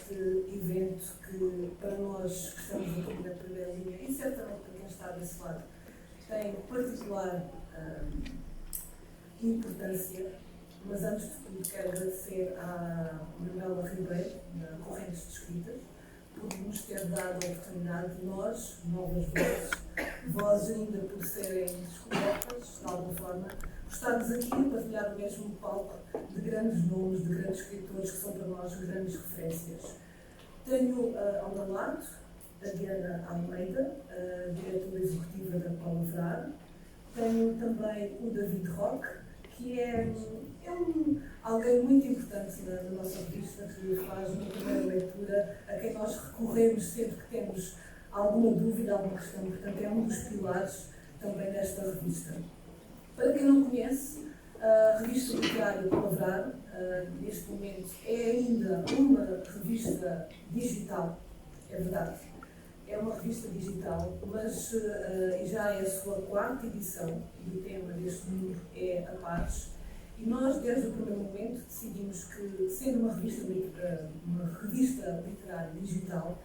este evento que, para nós que estamos aqui na primeira linha, e certamente para quem está desse lado, tem particular importância, mas antes de tudo quero agradecer à Manuela Ribeiro, da Correntes de Escritas, por nos ter dado a oportunidade de nós, novas vozes ainda por serem descobertas, de alguma forma, estarmos aqui a partilhar o mesmo palco de grandes nomes, de grandes escritores que são para nós grandes referências. Tenho ao meu lado a Diana Almeida, diretora executiva da Palavrar. Tenho também o David Roque, que é alguém muito importante na nossa revista, que faz uma primeira leitura, a quem nós recorremos sempre que temos alguma dúvida, alguma questão. Portanto, é um dos pilares também desta revista. Para quem não conhece, a revista literária Palavrar, neste momento, é ainda uma revista digital, é verdade. É uma revista digital, mas já é a sua quarta edição e o tema deste número é a paz. E nós, desde o primeiro momento, decidimos que, sendo uma revista literária digital,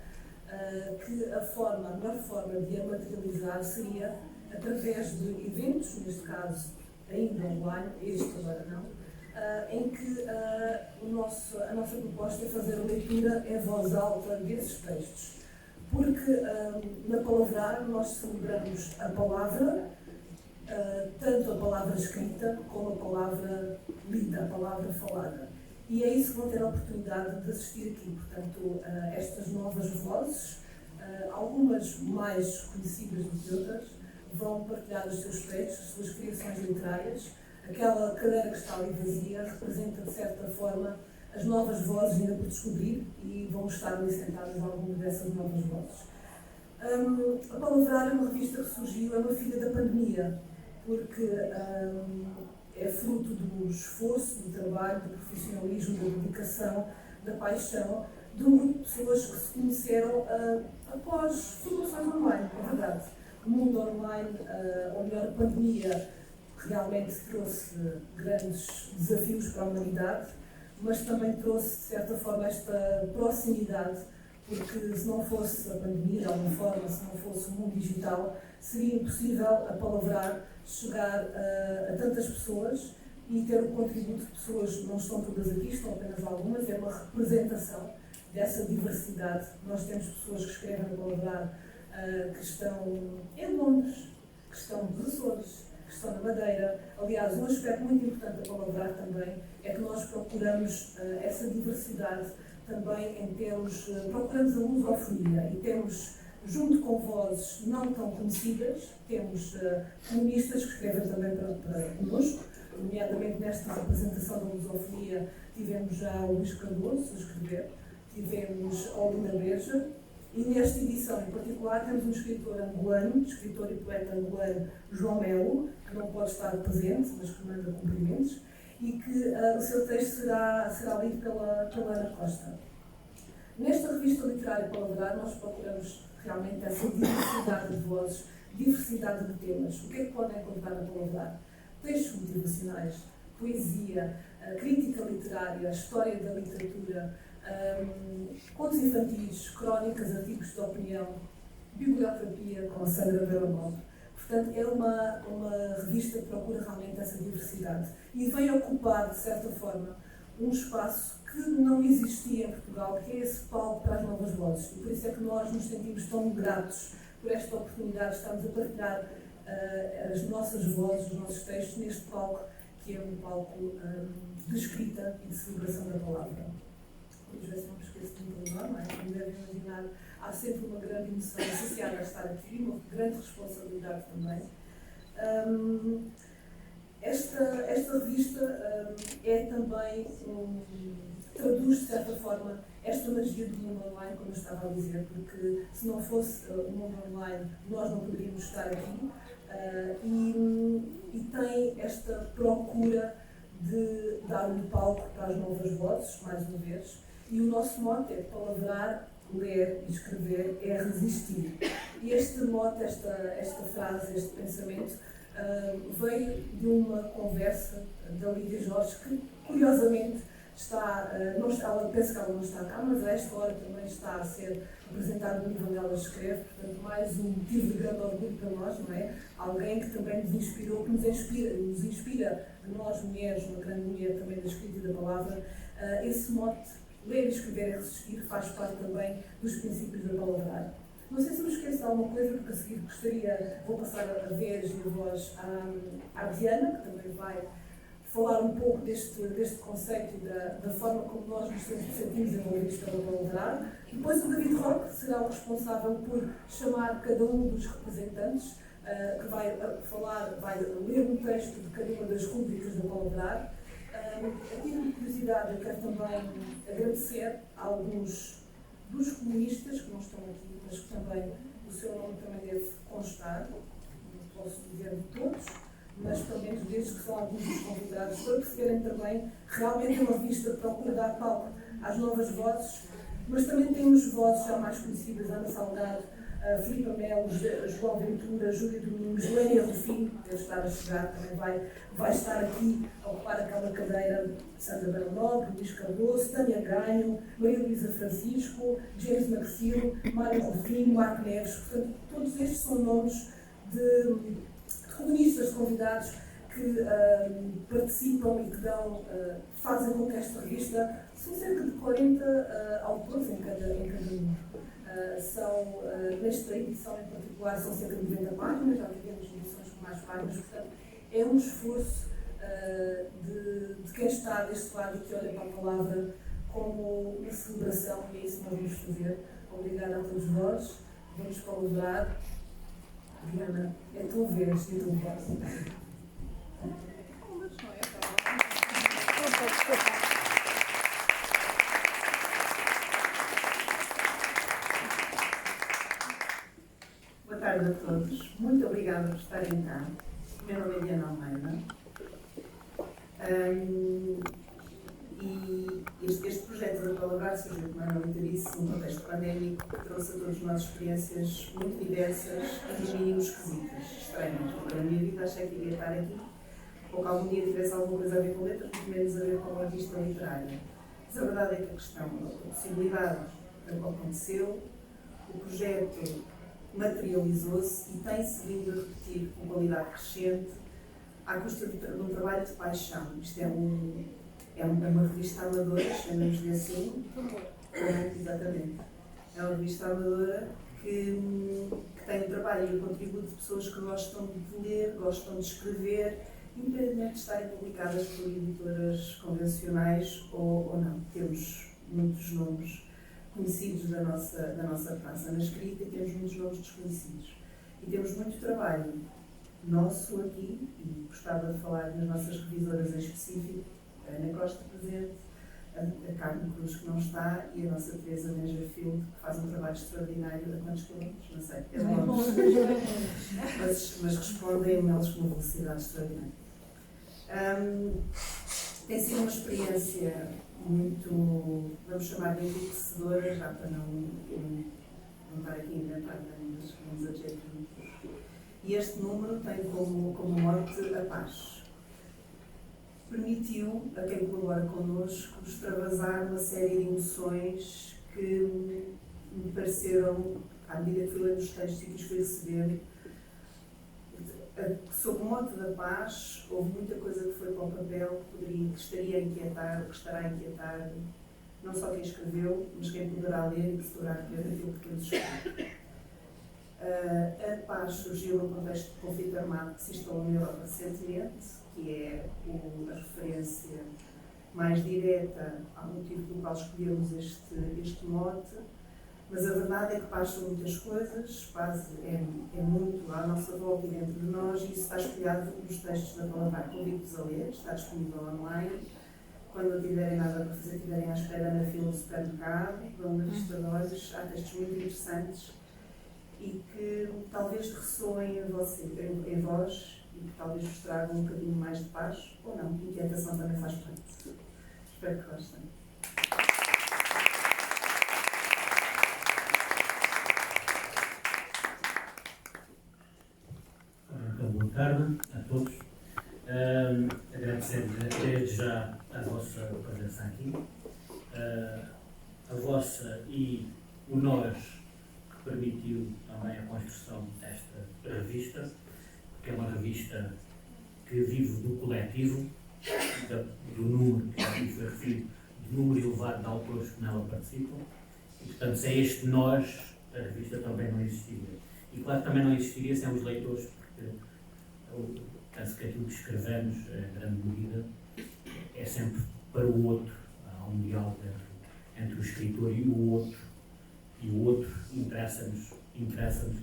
que a melhor forma de a materializar seria através de eventos, neste caso ainda online, este agora não, em que a nossa proposta é fazer a leitura em voz alta desses textos. Porque na Palavrar nós celebramos a palavra, tanto a palavra escrita como a palavra lida, a palavra falada. E é isso que vão ter a oportunidade de assistir aqui. Portanto, estas novas vozes, algumas mais conhecidas do que outras, vão partilhar os seus textos, as suas criações literárias. Aquela cadeira que está ali vazia representa, de certa forma, as novas vozes ainda por descobrir e vão estar ali sentadas algumas dessas novas vozes. A Palavrar é uma revista que surgiu, é uma filha da pandemia, porque é fruto do esforço, do trabalho, do profissionalismo, da dedicação, da paixão de um grupo de pessoas que se conheceram após formações online, é verdade. O mundo online, ou melhor, a pandemia, realmente trouxe grandes desafios para a humanidade, mas também trouxe, de certa forma, esta proximidade, porque se não fosse a pandemia, de alguma forma, se não fosse o mundo digital, seria impossível a Palavrar chegar a tantas pessoas e ter o contributo de pessoas, não estão todas aqui, estão apenas algumas, é uma representação dessa diversidade. Nós temos pessoas que escrevem a Palavrar, que estão em Londres, que estão nos Açores, que estão na Madeira. Aliás, um aspecto muito importante da Palavrar também é que nós procuramos essa diversidade também em termos, procuramos a lusofonia e temos, junto com vozes não tão conhecidas, temos comunistas que escrevem também para connosco, nomeadamente nesta representação da lusofonia tivemos já o Luís Cardoso a escrever, tivemos a Olina Beja, e nesta edição em particular temos um escritor angolano, escritor e poeta angolano João Melo, que não pode estar presente, mas que manda cumprimentos, e que o seu texto será lido pela Ana Costa. Nesta revista literária Palavrar nós procuramos realmente essa diversidade de vozes, diversidade de temas. O que é que podem encontrar na Palavrar? Textos motivacionais, poesia, crítica literária, história da literatura, contos infantis, crónicas, artigos de opinião, biblioterapia com a Sandra Belamont. Portanto, é uma revista que procura realmente essa diversidade e vem ocupar, de certa forma, um espaço que não existia em Portugal, que é esse palco para as novas vozes. E por isso é que nós nos sentimos tão gratos por esta oportunidade de estarmos a partilhar as nossas vozes, os nossos textos, neste palco, que é um palco de escrita e de celebração da palavra. Às vezes não me esqueço de um problema, não é? Como devem imaginar, há sempre uma grande emoção associada a estar aqui, uma grande responsabilidade também. Esta revista é também, traduz de certa forma esta magia do mundo online, como eu estava a dizer, porque se não fosse o mundo online nós não poderíamos estar aqui, e tem esta procura de dar um palco para as novas vozes, mais uma vez, e o nosso mote é Palavrar, ler e escrever é resistir. E este mote, esta frase, este pensamento, veio de uma conversa da Lídia Jorge, que curiosamente ela pensa que ela não está cá, mas a esta hora também está a ser apresentada no nível onde ela escreve, portanto, mais um motivo de grande orgulho para nós, não é? Alguém que também nos inspirou, que nos inspira a nós mulheres, uma grande mulher também da escrita e da palavra, esse mote, ler, escrever e resistir, faz parte também dos princípios da palavra. Não sei se me esqueço de alguma coisa, porque a seguir vou passar a vez e a voz à Diana, que também vai falar um pouco deste conceito e da forma como nós nos sentimos envolvidos pela palavra. Depois o David Roque será o responsável por chamar cada um dos representantes, que vai ler um texto de cada uma das rubricas da palavra. A título de curiosidade, eu quero também agradecer a alguns dos comunistas que não estão aqui, mas que também o seu nome também deve constar, não posso dizer de todos, mas pelo menos desde que são alguns dos convidados, para perceberem também realmente uma revista que procura dar palco às novas vozes, mas também temos vozes já mais conhecidas, Ana Salgado, Filipe Melo, João Ventura, Júlia Domingos, Lénia Rufino, que deve estar a chegar, também vai estar aqui a ocupar aquela cadeira, Sandra Baranobre, Luís Cardoso, Tânia Ganho, Maria Luísa Francisco, James Maxilo, Mário Rufino, Marco Neves. Portanto, todos estes são nomes de comunistas, de convidados que participam e que fazem com que esta revista, são cerca de 40 autores em cada número. Nesta edição em particular são cerca de 90 páginas, já tivemos edições com mais páginas, portanto é um esforço de quem está deste lado e que olha para a palavra como uma celebração, e é isso que nós vamos fazer. Obrigada a todos vós, vamos palavrar. Diana, é tua vez e tu vais. Boa tarde a todos. Muito obrigada por estarem cá. Meu nome é Diana Almeida. E este projeto da Palavra surgiu, como a Ana disse, num contexto pandémico que trouxe a todos nós experiências muito diversas e de mínimos esquisitas, estranhas. Na minha vida achei que iria estar aqui, ou que algum dia tivesse alguma coisa a ver com letras, muito menos a ver com a revista literária. Mas a verdade é que a questão, a possibilidade aconteceu, o projeto materializou-se e tem-se vindo a repetir com qualidade crescente à custa de um trabalho de paixão. Isto é uma revista amadora, chamamos-lhe assim. Exatamente. É uma revista amadora que tem o trabalho e o contributo de pessoas que gostam de ler, gostam de escrever, independentemente de estarem publicadas por editoras convencionais ou não. Temos muitos nomes conhecidos da nossa praça na escrita e temos muitos nomes desconhecidos. E temos muito trabalho nosso aqui, e gostava de falar das nossas revisoras em específico, a Ana Costa presente, a Carmen Cruz que não está e a nossa Teresa Mengerfield, que faz um trabalho extraordinário a quantos quilómetros? Não sei, é longe, mas respondem a eles com uma velocidade extraordinária. Tem sido uma experiência muito, vamos chamar de enriquecedora, já para não estar aqui a inventar uns adjetivos. E este número tem como mote a paz. Permitiu a quem colabora connosco extravasar uma série de emoções que me pareceram, à medida que fui lendo os textos e que os fui recebendo, sob o mote da paz, houve muita coisa que foi para o papel que estaria a inquietar, que estará a inquietar não só quem escreveu, mas quem poderá ler e poderá ver aquilo que temos escrito. A paz surgiu num contexto de conflito armado que se instalou na Europa recentemente, que é a referência mais direta ao motivo pelo qual escolhemos este mote. Mas a verdade é que paz são muitas coisas, paz é muito à nossa volta e dentro de nós, e isso está espelhado nos textos da Palavra. Convido-vos a ler, está disponível online. Quando não tiverem nada para fazer, estiverem à espera na fila do supermercado, vão na revista de olhos, há textos muito interessantes e que talvez ressoem em vós e que talvez vos tragam um bocadinho mais de paz, ou não, inquietação também faz parte. Espero que gostem. Então, boa tarde a todos. Agradecer desde já a vossa presença aqui. nossa e o nós que permitiu também a construção desta revista, que é uma revista que vive do coletivo, do número que aqui foi referido, do número elevado de autores que nela participam, e portanto sem este nós a revista também não existiria. E claro que também não existiria sem os leitores, porque eu penso que aquilo que escrevemos, em grande medida, é sempre para o outro. Há um diálogo entre o escritor e o outro interessa-nos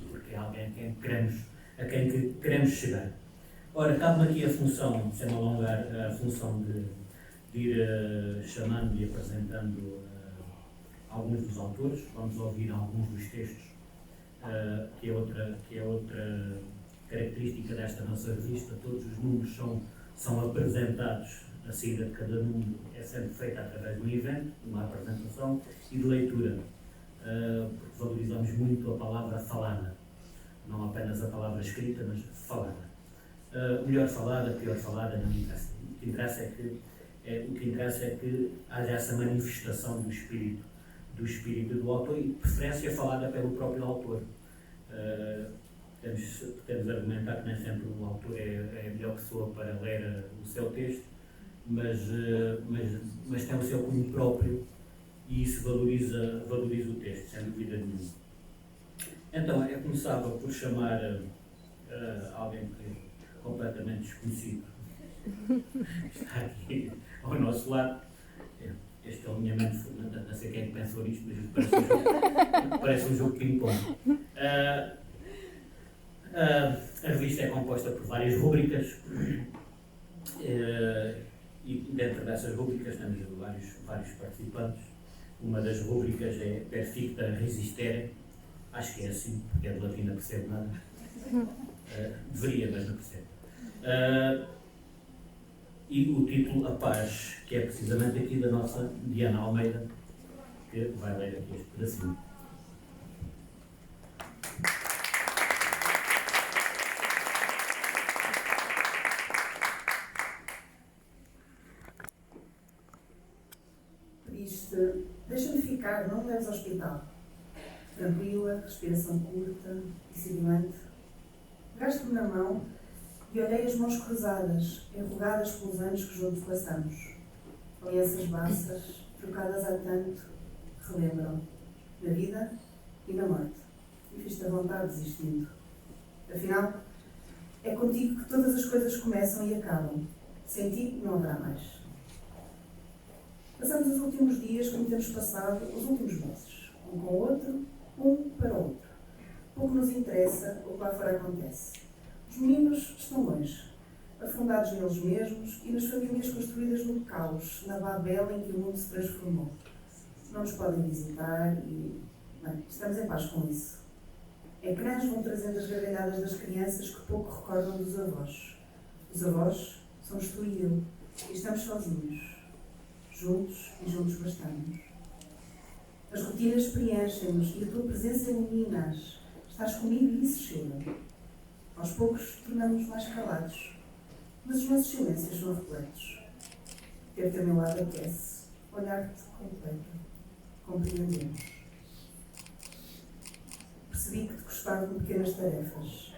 porque é alguém a quem queremos chegar. Ora, cabe-me aqui a função, sem me alongar, a função de ir chamando e apresentando alguns dos autores. Vamos ouvir alguns dos textos, que é outra característica desta nossa revista. Todos os números são apresentados, a saída de cada número é sempre feita através de um evento, de uma apresentação e de leitura, porque valorizamos muito a palavra falada, não apenas a palavra escrita, mas falada. Melhor falada, pior falada, não interessa. O que interessa é que haja essa manifestação do espírito do autor e, de preferência, falada pelo próprio autor. Podemos argumentar que nem sempre o autor é a melhor pessoa para ler o seu texto, mas tem o seu cunho próprio e isso valoriza o texto, sem dúvida nenhuma. Então, eu começava por chamar alguém que é completamente desconhecido, está aqui ao nosso lado. Este é o alinhamento, não sei quem pensou nisto, mas parece um jogo de ping-pong. A revista é composta por várias rúbricas e dentro dessas rúbricas temos vários participantes. Uma das rúbricas é Perficta Resistere, acho que é assim, porque é de latim, não percebo nada. Deveria, mas não percebo. E o título A Paz, que é precisamente aqui da nossa Diana Almeida, que vai ler aqui este pedacinho. Pediste, deixa-me ficar, não me leves ao hospital. Tranquila, respiração curta e sibilante. Pegaste-me na mão e olhei as mãos cruzadas, enrugadas pelos anos que juntos passamos. Alianças baças, trocadas há tanto, relembram na vida e na morte. E fiz-te a vontade desistindo. Afinal, é contigo que todas as coisas começam e acabam. Sem ti não haverá mais. Passamos os últimos dias como temos passado os últimos meses, um com o outro, um para o outro. Pouco nos interessa o que lá fora acontece. Os meninos estão longe, afundados neles mesmos e nas famílias construídas no caos, na babela em que o mundo se transformou. Não nos podem visitar e, bem, estamos em paz com isso. Ecrãs vão trazendo as gargalhadas das crianças que pouco recordam dos avós. Os avós somos tu e eu, e estamos sozinhos. Juntos e juntos bastamos. As rotinas preenchem-nos e a tua presença ilumina-as. Estás comigo e isso chega. Aos poucos tornamos-nos mais calados, mas os nossos silêncios são repletos. Ter-te a meu lado aquece, olhar-te completa, compreendemos. Percebi que te gostava de pequenas tarefas.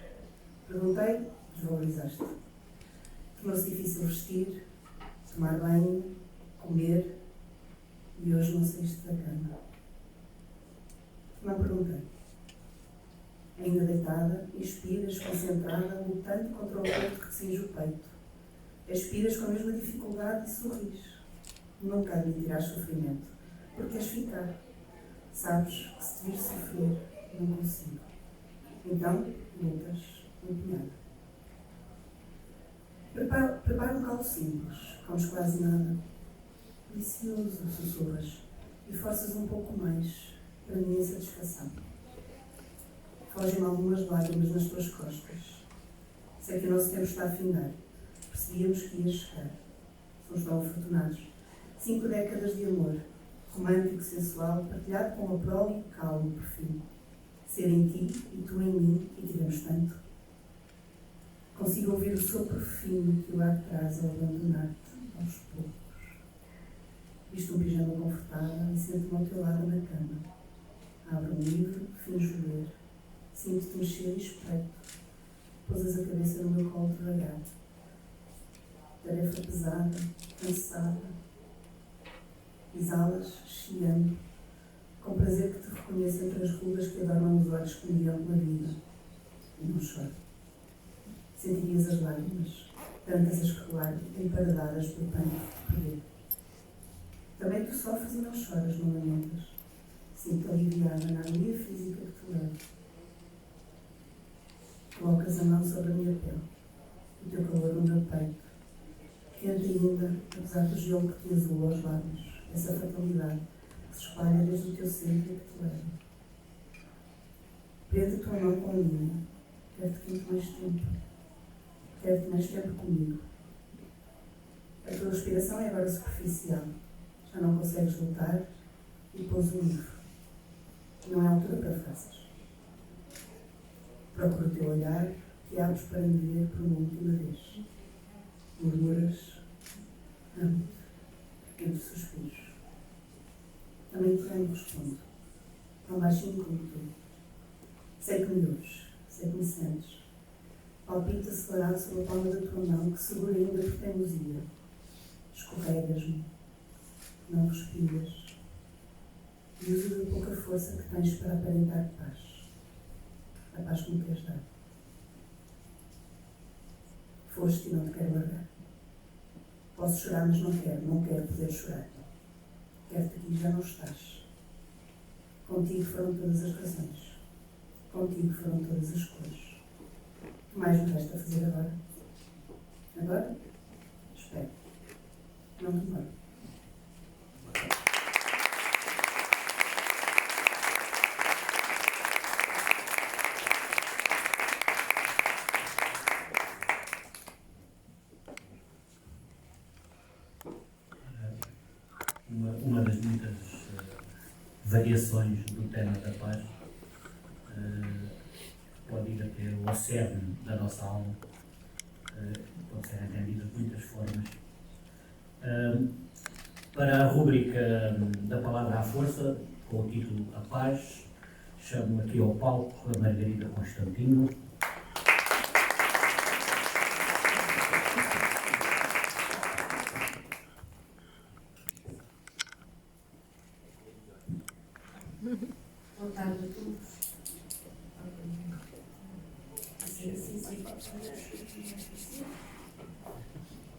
Perguntei, desvalorizaste. Tornou-se difícil vestir, tomar banho, comer, e hoje não saíste da cama. Não perguntei. Ainda deitada, expiras, concentrada, lutando contra o vento que te cinge o peito. Expiras com a mesma dificuldade e sorris. Nunca admitirás sofrimento, porque queres ficar. Sabes que se te vir sofrer, não consigo. Então, lutas, empenhada. Prepara um calo simples, comes quase nada. Delicioso, sussurras, e forças um pouco mais, para a minha satisfação. Fogem-me algumas lágrimas nas tuas costas. Sei que o nosso tempo está a findar. Percebíamos que ia chegar. Somos tão afortunados. 5 décadas de amor, romântico, sensual, partilhado com a prole e calmo, por fim. Ser em ti e tu em mim, e tivemos tanto. Consigo ouvir o sopro fino que o ar traz ao abandonar-te aos poucos. Visto um pijama confortável e sento-me ao teu lado na cama. Abro um livro, finjo ler. Sinto-te mexer e espreito. Pousas a cabeça no meu colo devagar. Tarefa pesada, cansada. Exalas, chiando. Com prazer que te reconheço entre as rugas que adornam os olhos que me guiam pela vida. E não choro. Sentirias as lágrimas, tantas a escolar, emparedadas por pânico de perder. Também tu sofres e não choras, não lamentas. Sinto-te aliviada na agonia física que te levo. Colocas a mão sobre a minha pele, o teu calor no meu peito, quente ainda, apesar do gelo que te azula aos lábios, essa fatalidade que se espalha desde o teu centro e que te leva. Prende a tua mão com a minha, quero-te quente mais tempo, quero-te mais tempo comigo. A tua respiração é agora superficial, já não consegues lutar e pôs o livro. Não é altura para frases. Procuro o teu olhar, que abres para me ver por uma última vez. Murmuras, amo-te, entre suspiros. Também te amo, respondo. Não baixinho como tu. Sei que me ouves, sei que me sentes. Palpita acelerado sob a palma da tua mão, que segura ainda por teimosia. Escorregas-me. Não respiras. E uso da pouca força que tens para aparentar paz. A paz que me queres dar. Foste e não te quero largar. Posso chorar, mas não quero poder chorar. Quero-te aqui e já não estás. Contigo foram todas as razões. Contigo foram todas as cores. O que mais me resta fazer agora? Agora? Espera. Não demora. Uma das muitas variações do tema da paz pode ir até o cerne da nossa alma, pode ser entendida de muitas formas. Para a rúbrica da palavra à força, com o título A Paz, chamo aqui ao palco a Margarida Constantino. Boa tarde a todos.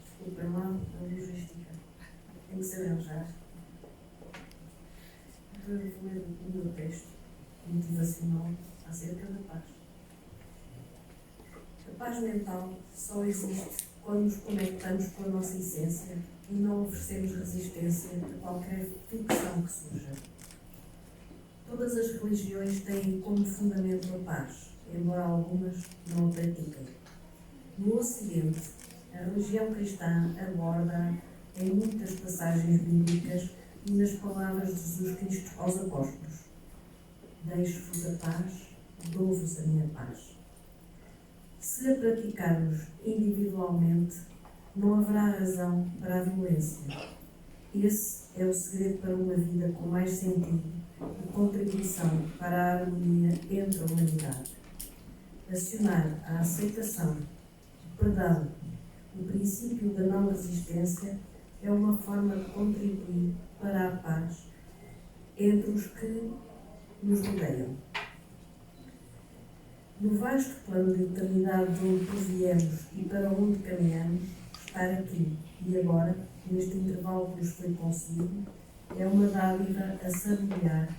Desculpem lá a logística. Tem que se arranjar. Vou ler o meu texto motivacional acerca da paz. A paz mental só existe quando nos conectamos com a nossa essência e não oferecemos resistência a qualquer fricção que surja. Todas as religiões têm como fundamento a paz, embora algumas não a pratiquem. No Ocidente, a religião cristã aborda em muitas passagens bíblicas e nas palavras de Jesus Cristo aos apóstolos: deixo-vos a paz, dou-vos a minha paz. Se a praticarmos individualmente, não haverá razão para a violência. Esse é o segredo para uma vida com mais sentido e contribuição para a harmonia entre a humanidade. Acionar a aceitação, o perdão, o princípio da não resistência é uma forma de contribuir para a paz entre os que nos rodeiam. No vasto plano de eternidade de onde proviemos e para onde caminhamos, estar aqui e agora, neste intervalo que nos foi concedido, é uma dádiva a saborear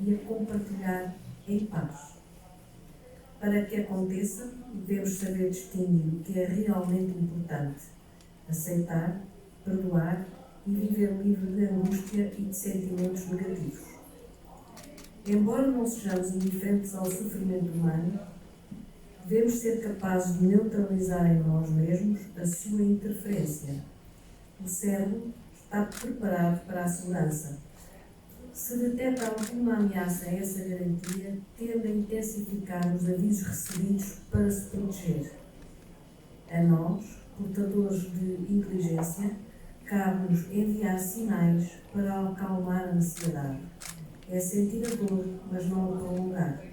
e a compartilhar em paz. Para que aconteça, devemos saber distinguir o que é realmente importante, aceitar, perdoar e viver livre de angústia e de sentimentos negativos. Embora não sejamos indiferentes ao sofrimento humano, devemos ser capazes de neutralizar em nós mesmos a sua interferência. O cérebro está preparado para a segurança. Se detecta alguma ameaça a essa garantia, tende a intensificar os avisos recebidos para se proteger. A nós, portadores de inteligência, cabe-nos enviar sinais para acalmar a ansiedade. É sentir a dor, mas não a prolongar,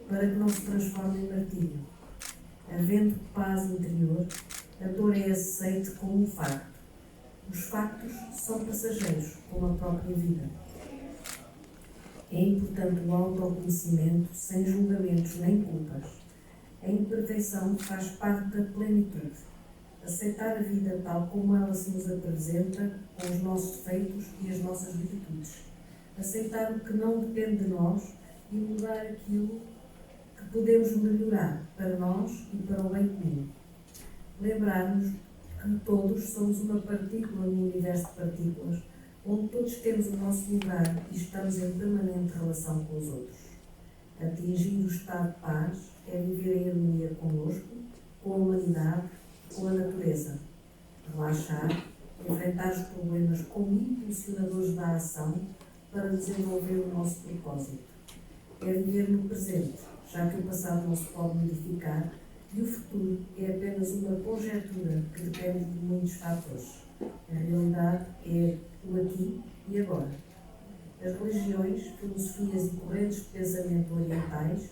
para que não se transforme em martírio. Havendo paz interior, a dor é aceite como um facto. Os factos são passageiros, como a própria vida. É importante o autoconhecimento, sem julgamentos nem culpas. A imperfeição faz parte da plenitude. Aceitar a vida tal como ela se nos apresenta, com os nossos defeitos e as nossas virtudes. Aceitar o que não depende de nós e mudar aquilo que podemos melhorar para nós e para o bem comum. Lembrar-nos que todos somos uma partícula no universo de partículas, onde todos temos o nosso lugar e estamos em permanente relação com os outros. Atingir o estado de paz é viver em harmonia connosco, com a humanidade, com a natureza. Relaxar, enfrentar os problemas como impulsionadores da ação para desenvolver o nosso propósito. É viver no presente, já que o passado não se pode modificar e o futuro é apenas uma conjectura que depende de muitos fatores. A realidade é o aqui e agora. As religiões, filosofias e correntes de pensamento orientais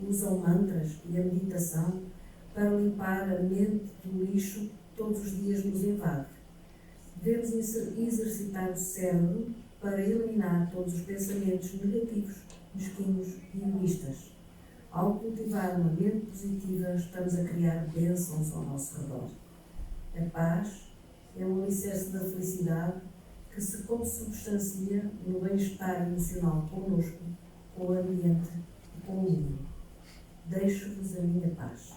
usam mantras e a meditação para limpar a mente do lixo que todos os dias nos invade. Devemos exercitar o cérebro para eliminar todos os pensamentos negativos, mesquinhos e egoístas. Ao cultivar uma mente positiva, estamos a criar bênçãos ao nosso redor. A paz é o alicerce da felicidade que se consubstancia no bem-estar emocional conosco, com o ambiente e com o mundo. Deixo-vos a minha paz.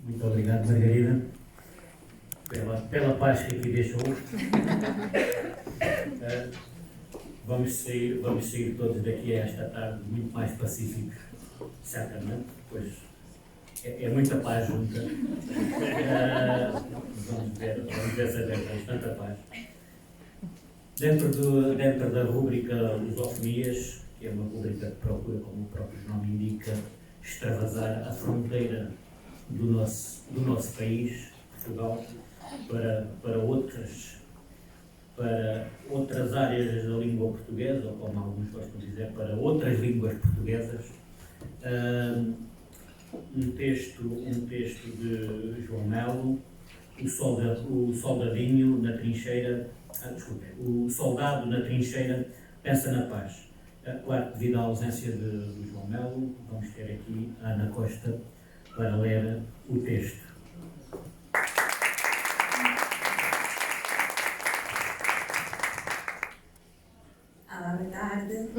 Muito obrigado, Margarida, pela paz que aqui deixou. Vamos sair todos daqui a esta tarde muito mais pacíficos, certamente, pois é muita paz junta. Vamos ver se é tanta paz. Dentro da rúbrica Lusofonias, que é uma rúbrica que procura, como o próprio nome indica, extravasar a fronteira do nosso país, Portugal, para outras áreas da língua portuguesa, ou como alguns gostam de dizer, para outras línguas portuguesas. Um texto de João Melo, o soldadinho na trincheira, o soldado na trincheira pensa na paz. Claro, devido à ausência de João Melo, vamos ter aqui a Ana Costa para ler o texto. Olá, boa tarde.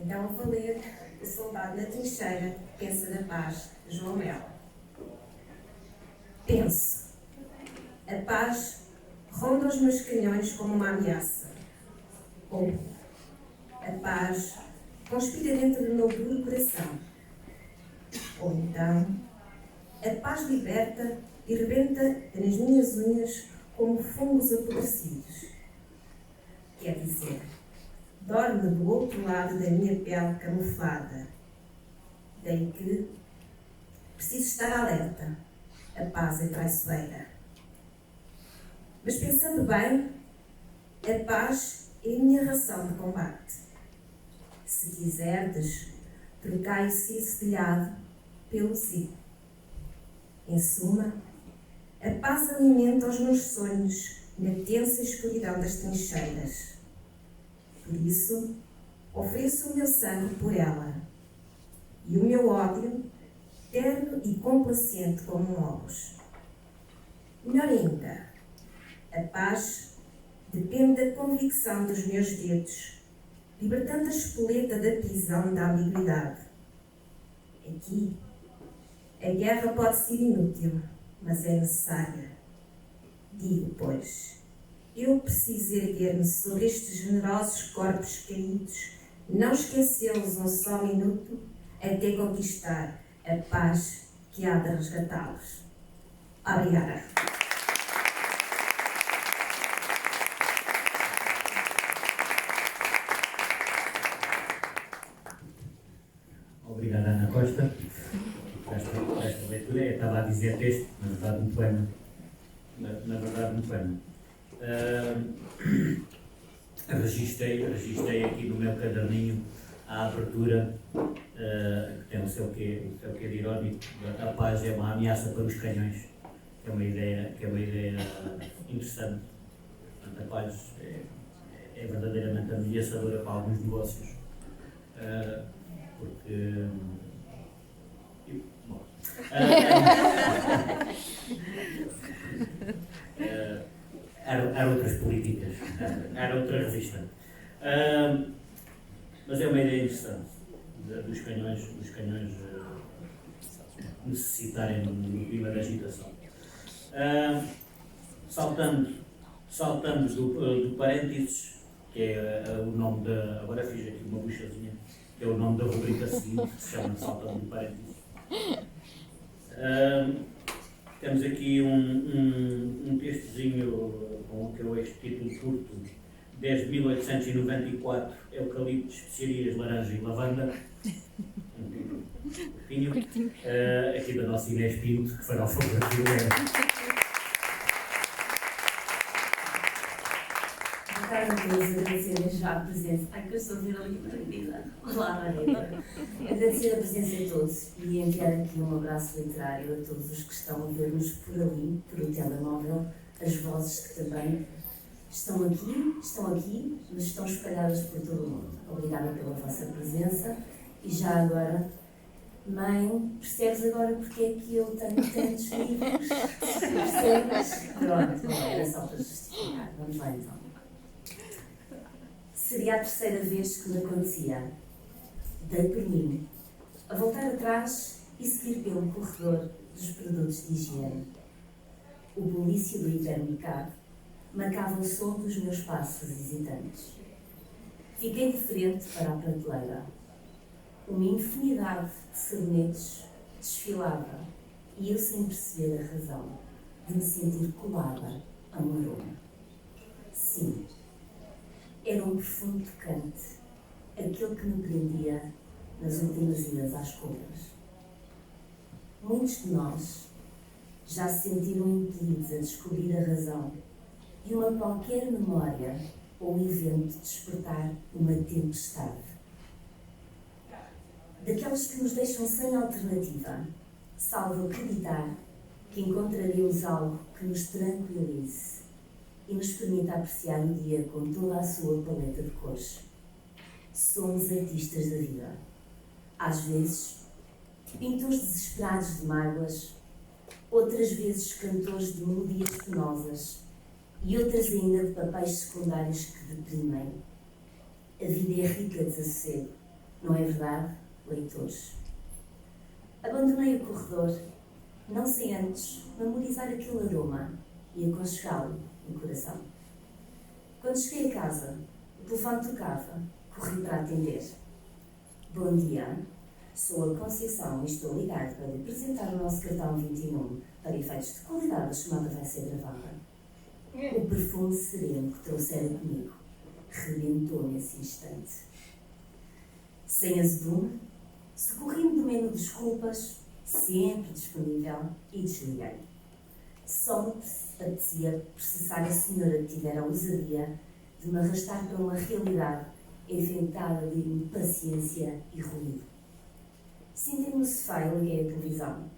Então eu vou ler O Soldado na Trincheira Pensa na Paz, de João Melo. Penso. A paz ronda os meus canhões como uma ameaça. Ou a paz conspira dentro do meu duro coração. Ou então, a paz liberta e rebenta nas minhas unhas como fungos apodrecidos. Quer dizer, dorme do outro lado da minha pele camuflada. Daí que preciso estar alerta. A paz é traiçoeira. Mas pensando bem, a paz é a minha ração de combate. Se quiserdes, trocai o cedilhado pelo si. Em suma, a paz alimenta os meus sonhos na tensa escuridão das trincheiras. Por isso, ofereço o meu sangue por ela, e o meu ódio, terno e complacente como um ovos. Melhor ainda, a paz depende da convicção dos meus dedos, libertando a espoleta da prisão da ambiguidade. Aqui, a guerra pode ser inútil, mas é necessária. Digo, pois, eu preciso erguer-me sobre estes generosos corpos caídos, não esquecê-los um só minuto, até conquistar a paz que há de resgatá-los. Obrigada. Costa, por esta leitura. Eu estava a dizer texto, na verdade um poema. Na verdade um poema. Registrei aqui no meu caderninho a abertura, que tem o seu quê de irónico. A paz é uma ameaça para os canhões, que é uma ideia interessante. Portanto, a paz é verdadeiramente ameaçadora para alguns negócios, porque... Bom, há outras políticas, há outra revista. Mas é uma ideia interessante dos canhões necessitarem do clima de agitação. Saltando do parênteses, que é o nome da. Agora fiz aqui uma buchazinha, que é o nome da rubrica seguinte, que se chama Saltando do Parênteses. Temos aqui um textozinho com aquele título curto: desde 1894, eucalipto, especiarias, laranja e lavanda. Um título curtinho. Aqui da nossa Inês Pinto, que fará o favor de ler. Agradecer já a presença. Ai, que eu estou a ver ali perdida. Olá, Marina. Agradecer a presença de todos e enviar aqui um abraço literário a todos os que estão a ver-nos por ali, por o telemóvel, as vozes que também estão aqui, mas estão espalhadas por todo o mundo. Obrigada pela vossa presença. E já agora, mãe, percebes agora porque é que eu tenho tantos livros? Percebes? Pronto, era só para justificar. Vamos lá então. Seria a terceira vez que me acontecia. Dei por mim a voltar atrás e seguir pelo corredor dos produtos de higiene. O bulício do hipermercado marcava o som dos meus passos hesitantes. Fiquei de frente para a prateleira. Uma infinidade de sabonetes desfilava e eu, sem perceber a razão, de me sentir colada a um aroma. Sim, era um perfume tocante, aquele que me prendia nas últimas idas às compras. Muitos de nós já se sentiram impelidos a descobrir a razão de uma qualquer memória ou evento despertar uma tempestade. Daquelas que nos deixam sem alternativa, salvo acreditar que encontraremos algo que nos tranquilize e nos permita apreciar o dia com toda a sua paleta de cores. Somos artistas da vida. Às vezes, pintores desesperados de mágoas, outras vezes cantores de melodias penosas e outras ainda de papéis secundários que deprimem. A vida é rica de desassossego, não é verdade, leitores? Abandonei o corredor, não sem antes memorizar aquele aroma e aconchegá-lo no coração. Quando cheguei a casa, o telefone tocava, corri para atender. Bom dia, sou a Conceição e estou a ligar para lhe apresentar o nosso cartão 21. Para efeitos de qualidade, a chamada vai ser gravada. O perfume sereno que trouxera comigo rebentou nesse instante. Sem azedume, socorri-me do menu de desculpas, sempre disponível, e desliguei. Só me apetecia processar a senhora que tivera a ousadia de me arrastar para uma realidade enfeitada de impaciência e ruído. Sentei-me no sofá e liguei a televisão,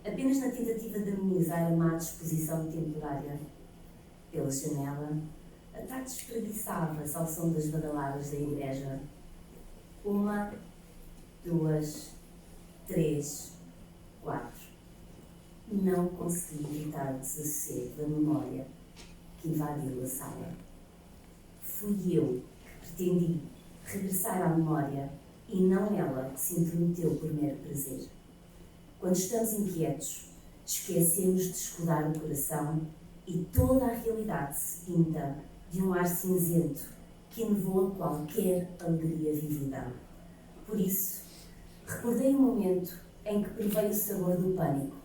apenas na tentativa de amenizar a má disposição temporária. Pela janela, a tarde espreguiçava-se ao som das badaladas da igreja. 1, 2, 3, 4. Não consegui evitar o desassossego da memória que invadiu a sala. Fui eu que pretendi regressar à memória e não ela que se intrometeu por mero prazer. Quando estamos inquietos, esquecemos de escudar o coração e toda a realidade se pinta de um ar cinzento que enevoa qualquer alegria vivida. Por isso, recordei o momento em que provei o sabor do pânico.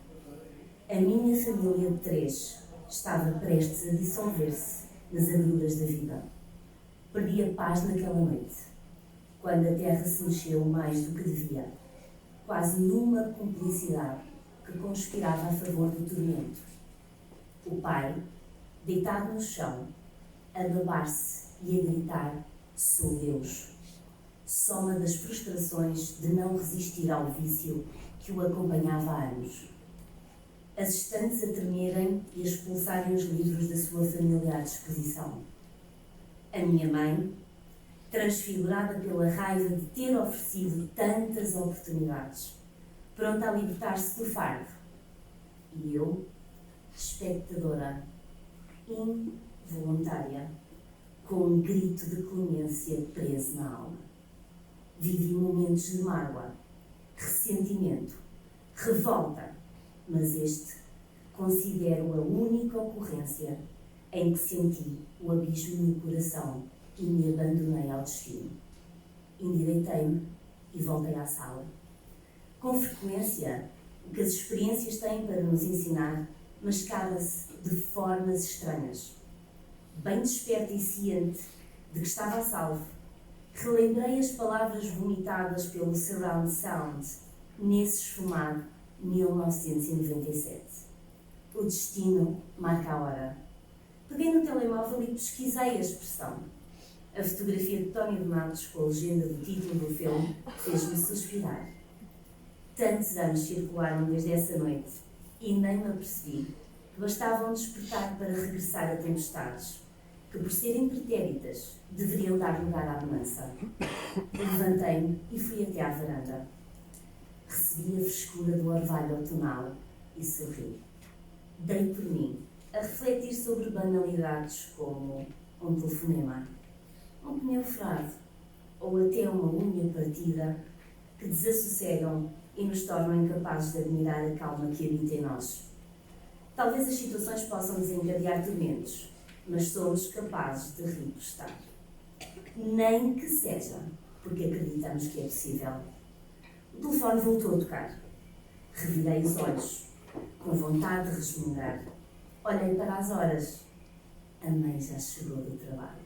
A minha família de 3 estava prestes a dissolver-se nas agruras da vida. Perdi a paz naquela noite, quando a terra se mexeu mais do que devia. quase numa cumplicidade que conspirava a favor do tormento. O pai, deitado no chão, a babar-se e a gritar: sou Deus. Soma das frustrações de não resistir ao vício que o acompanhava há anos. As estantes a tremerem e a expulsarem os livros da sua familiar disposição. A minha mãe, transfigurada pela raiva de ter oferecido tantas oportunidades, pronta a libertar-se do fardo. E eu, espectadora, involuntária, com um grito de clemência preso na alma. Vivi momentos de mágoa, ressentimento, revolta, mas este considero a única ocorrência em que senti o abismo no coração e me abandonei ao destino. Endireitei-me e voltei à sala. Com frequência, o que as experiências têm para nos ensinar mascara-se de formas estranhas. Bem desperta e ciente de que estava a salvo, relembrei as palavras vomitadas pelo Surround Sound nesse esfumado 1997. O destino marca a hora. Peguei no telemóvel e pesquisei a expressão. A fotografia de Tony de Matos com a legenda do título do filme fez-me suspirar. Tantos anos circularam desde essa noite e nem me apercebi que bastava um despertar para regressar a tempestades, que por serem pretéritas deveriam dar lugar à bonança. Levantei-me e fui até à varanda. Recebi a frescura do orvalho outonal e sorri. Dei por mim a refletir sobre banalidades como um telefonema, um pneu furado ou até uma unha partida que desassossegam e nos tornam incapazes de admirar a calma que habita em nós. Talvez as situações possam desencadear tormentos, mas somos capazes de repostar. Nem que seja porque acreditamos que é possível. O telefone voltou a tocar. Revirei os olhos, com vontade de resmungar. Olhei para as horas. A mãe já chegou do trabalho.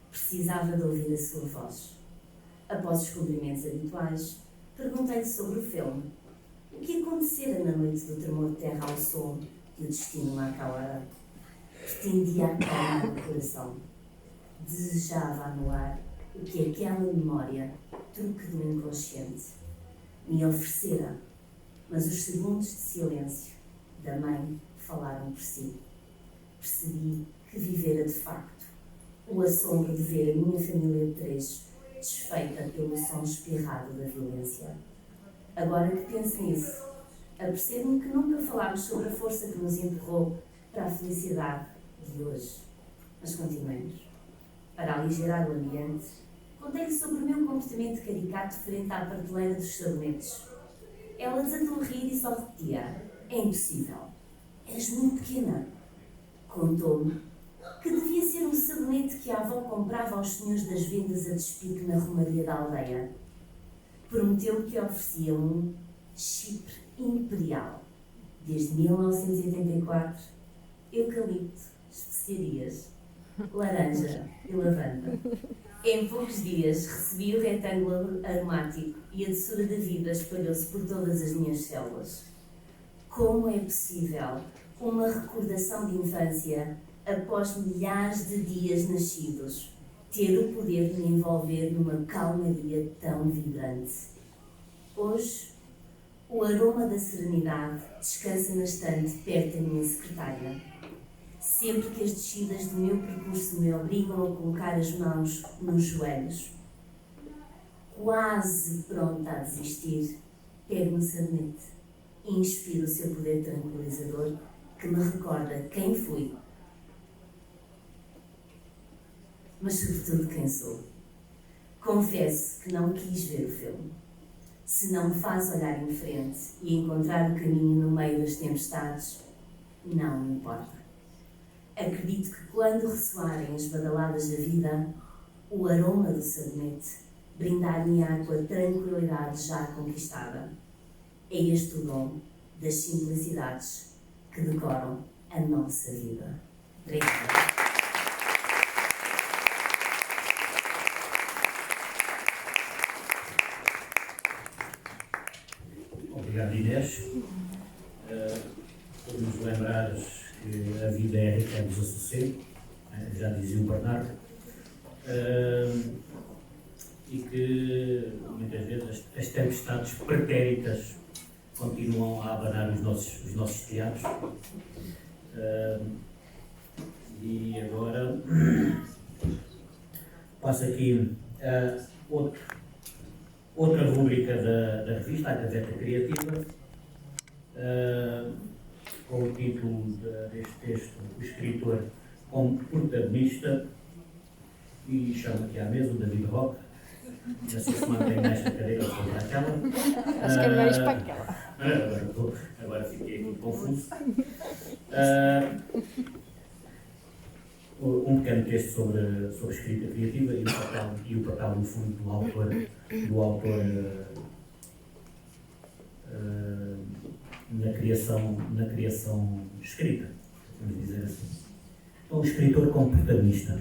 Precisava de ouvir a sua voz. Após os cumprimentos habituais, perguntei-lhe sobre o filme. O que acontecera na noite do tremor de terra ao som e o destino marca a hora? Pretendia acalmar o coração. Desejava anular o que aquela memória, truque do inconsciente, me oferecera, mas os segundos de silêncio da mãe falaram por si. Percebi que vivera de facto o assombro de ver a minha família de três desfeita pelo som espirrado da violência. Agora que penso nisso, apercebo-me que nunca falámos sobre a força que nos empurrou para a felicidade de hoje. Mas continuemos. Para aligerar o ambiente, contei-lhe sobre o meu comportamento caricato frente à prateleira dos sabonetes. Ela desatou a rir e só repetia: é impossível. És muito pequena. Contou-me que devia ser um sabonete que a avó comprava aos senhores das vendas a despique na romaria da aldeia. Prometeu-me que oferecia um Chipre Imperial. Desde 1984, eucalipto, especiarias, laranja e lavanda. Em poucos dias recebi o retângulo aromático e a doçura da vida espalhou-se por todas as minhas células. Como é possível uma recordação de infância, após milhares de dias nascidos, ter o poder de me envolver numa calmaria tão vibrante? Hoje, o aroma da serenidade descansa na estante perto da minha secretária. Sempre que as descidas do meu percurso me obrigam a colocar as mãos nos joelhos, quase pronta a desistir, pego no sabonete e inspiro o seu poder tranquilizador que me recorda quem fui, mas sobretudo quem sou. Confesso que não quis ver o filme. Se não me faz olhar em frente e encontrar o caminho no meio das tempestades, não me importa. Acredito que quando ressoarem as badaladas da vida, o aroma do sabonete brindar-me-á com a tranquilidade já conquistada. É este o dom das simplicidades que decoram a nossa vida. Obrigada. Obrigado, Inês. Por nos lembrares que a vida é rica em desassossego, já dizia o Bernardo, e que muitas vezes as tempestades pretéritas continuam a abanar os nossos telhados. E agora passo aqui a outra rúbrica da revista, a Gazeta Criativa, com o título deste texto, o escritor como protagonista, e chamo aqui à mesa o David Roque. Não sei se mantém nesta cadeira ou para aquela. Acho que é mais para aquela. Agora fiquei muito confuso. Um pequeno texto sobre escrita criativa e o papel, no fundo, do autor na criação escrita, vamos dizer assim. Então, o escritor como protagonista.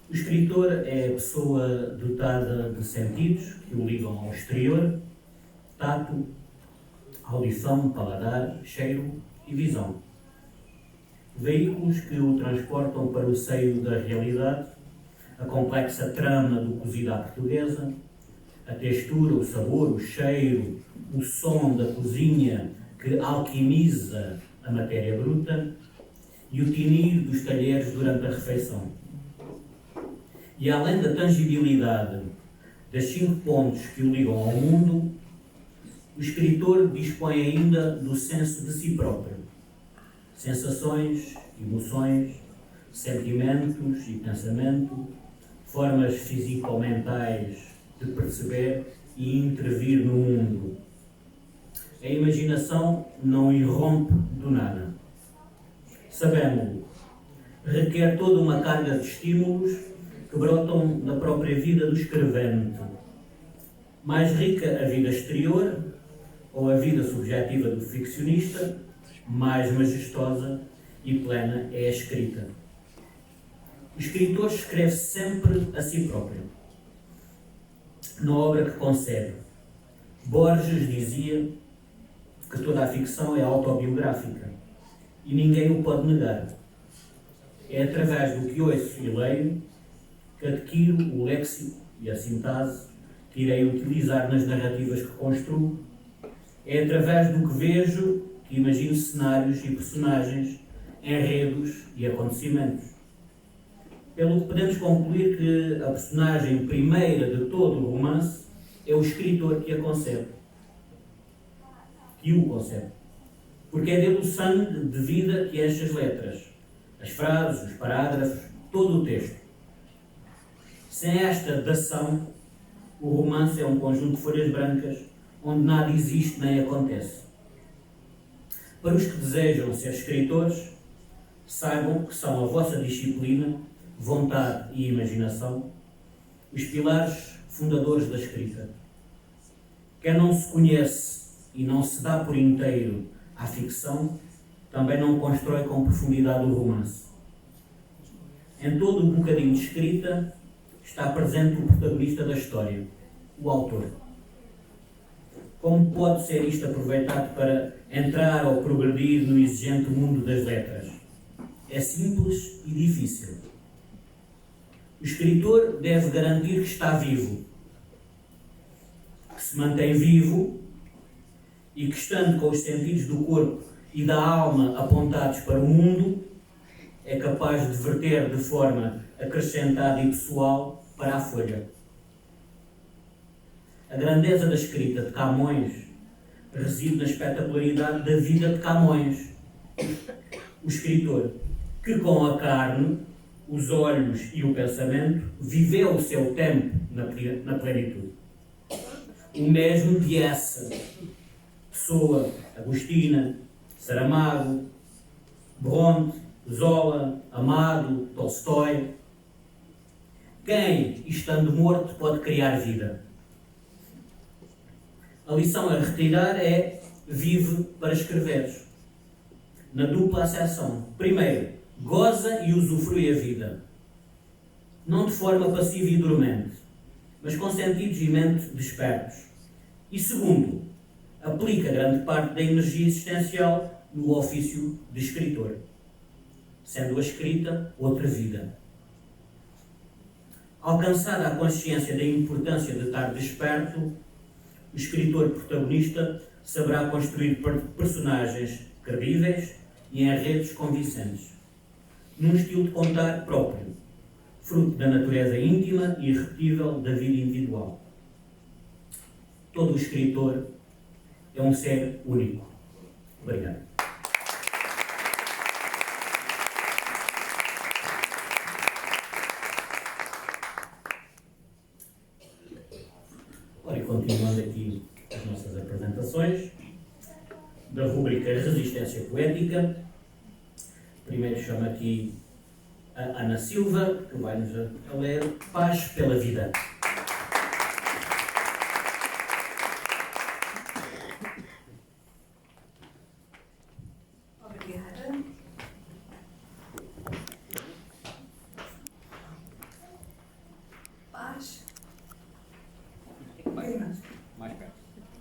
O escritor é a pessoa dotada de sentidos que o ligam ao exterior: tato, audição, paladar, cheiro e visão. Veículos que o transportam para o seio da realidade, a complexa trama do cozido à portuguesa, a textura, o sabor, o cheiro, o som da cozinha que alquimiza a matéria bruta e o tinir dos talheres durante a refeição. E além da tangibilidade das 5 pontos que o ligam ao mundo, o escritor dispõe ainda do senso de si próprio. Sensações, emoções, sentimentos e pensamento, formas físico-mentais de perceber e intervir no mundo. A imaginação não irrompe do nada. Sabemos-lo, requer toda uma carga de estímulos que brotam da própria vida do escrevente. Mais rica a vida exterior, ou a vida subjetiva do ficcionista, mais majestosa e plena é a escrita. O escritor escreve sempre a si próprio, na obra que concebe. Borges dizia que toda a ficção é autobiográfica e ninguém o pode negar. É através do que ouço e leio que adquiro o léxico e a sintase que irei utilizar nas narrativas que construo. É através do que vejo que imagino cenários e personagens, enredos e acontecimentos. Pelo que podemos concluir que a personagem primeira de todo o romance é o escritor que a concebe. Que o concebe. Porque é dele o sangue de vida que enche as letras, as frases, os parágrafos, todo o texto. Sem esta dação, o romance é um conjunto de folhas brancas onde nada existe nem acontece. Para os que desejam ser escritores, saibam que são a vossa disciplina, vontade e imaginação os pilares fundadores da escrita. Quem não se conhece e não se dá por inteiro à ficção, também não constrói com profundidade o romance. Em todo o bocadinho de escrita está presente o protagonista da história, o autor. Como pode ser isto aproveitado para entrar ou progredir no exigente mundo das letras? É simples e difícil. O escritor deve garantir que está vivo, que se mantém vivo e que, estando com os sentidos do corpo e da alma apontados para o mundo, é capaz de verter de forma acrescentada e pessoal para a folha. A grandeza da escrita de Camões reside na espetacularidade da vida de Camões, o escritor que com a carne, os olhos e o pensamento viveu o seu tempo na plenitude. O mesmo de essa Pessoa, Agostina, Saramago, Bronte, Zola, Amado, Tolstói. Quem, estando morto, pode criar vida? A lição a retirar é: vive para escreveres. Na dupla acessão. Primeiro, goza e usufrui a vida. Não de forma passiva e dormente, mas com sentidos e mente despertos. E segundo, aplica grande parte da energia existencial no ofício de escritor, sendo a escrita outra vida. Alcançada a consciência da importância de estar desperto, o escritor protagonista saberá construir personagens credíveis e enredos convincentes, num estilo de contar próprio, fruto da natureza íntima e irrepetível da vida individual. Todo o escritor é um ser único. Obrigado. Ora, e continuando aqui as nossas apresentações, da rubrica Resistência Poética, primeiro chamo aqui a Ana Silva, que vai-nos a ler Paz pela Vida. Obrigada. Paz.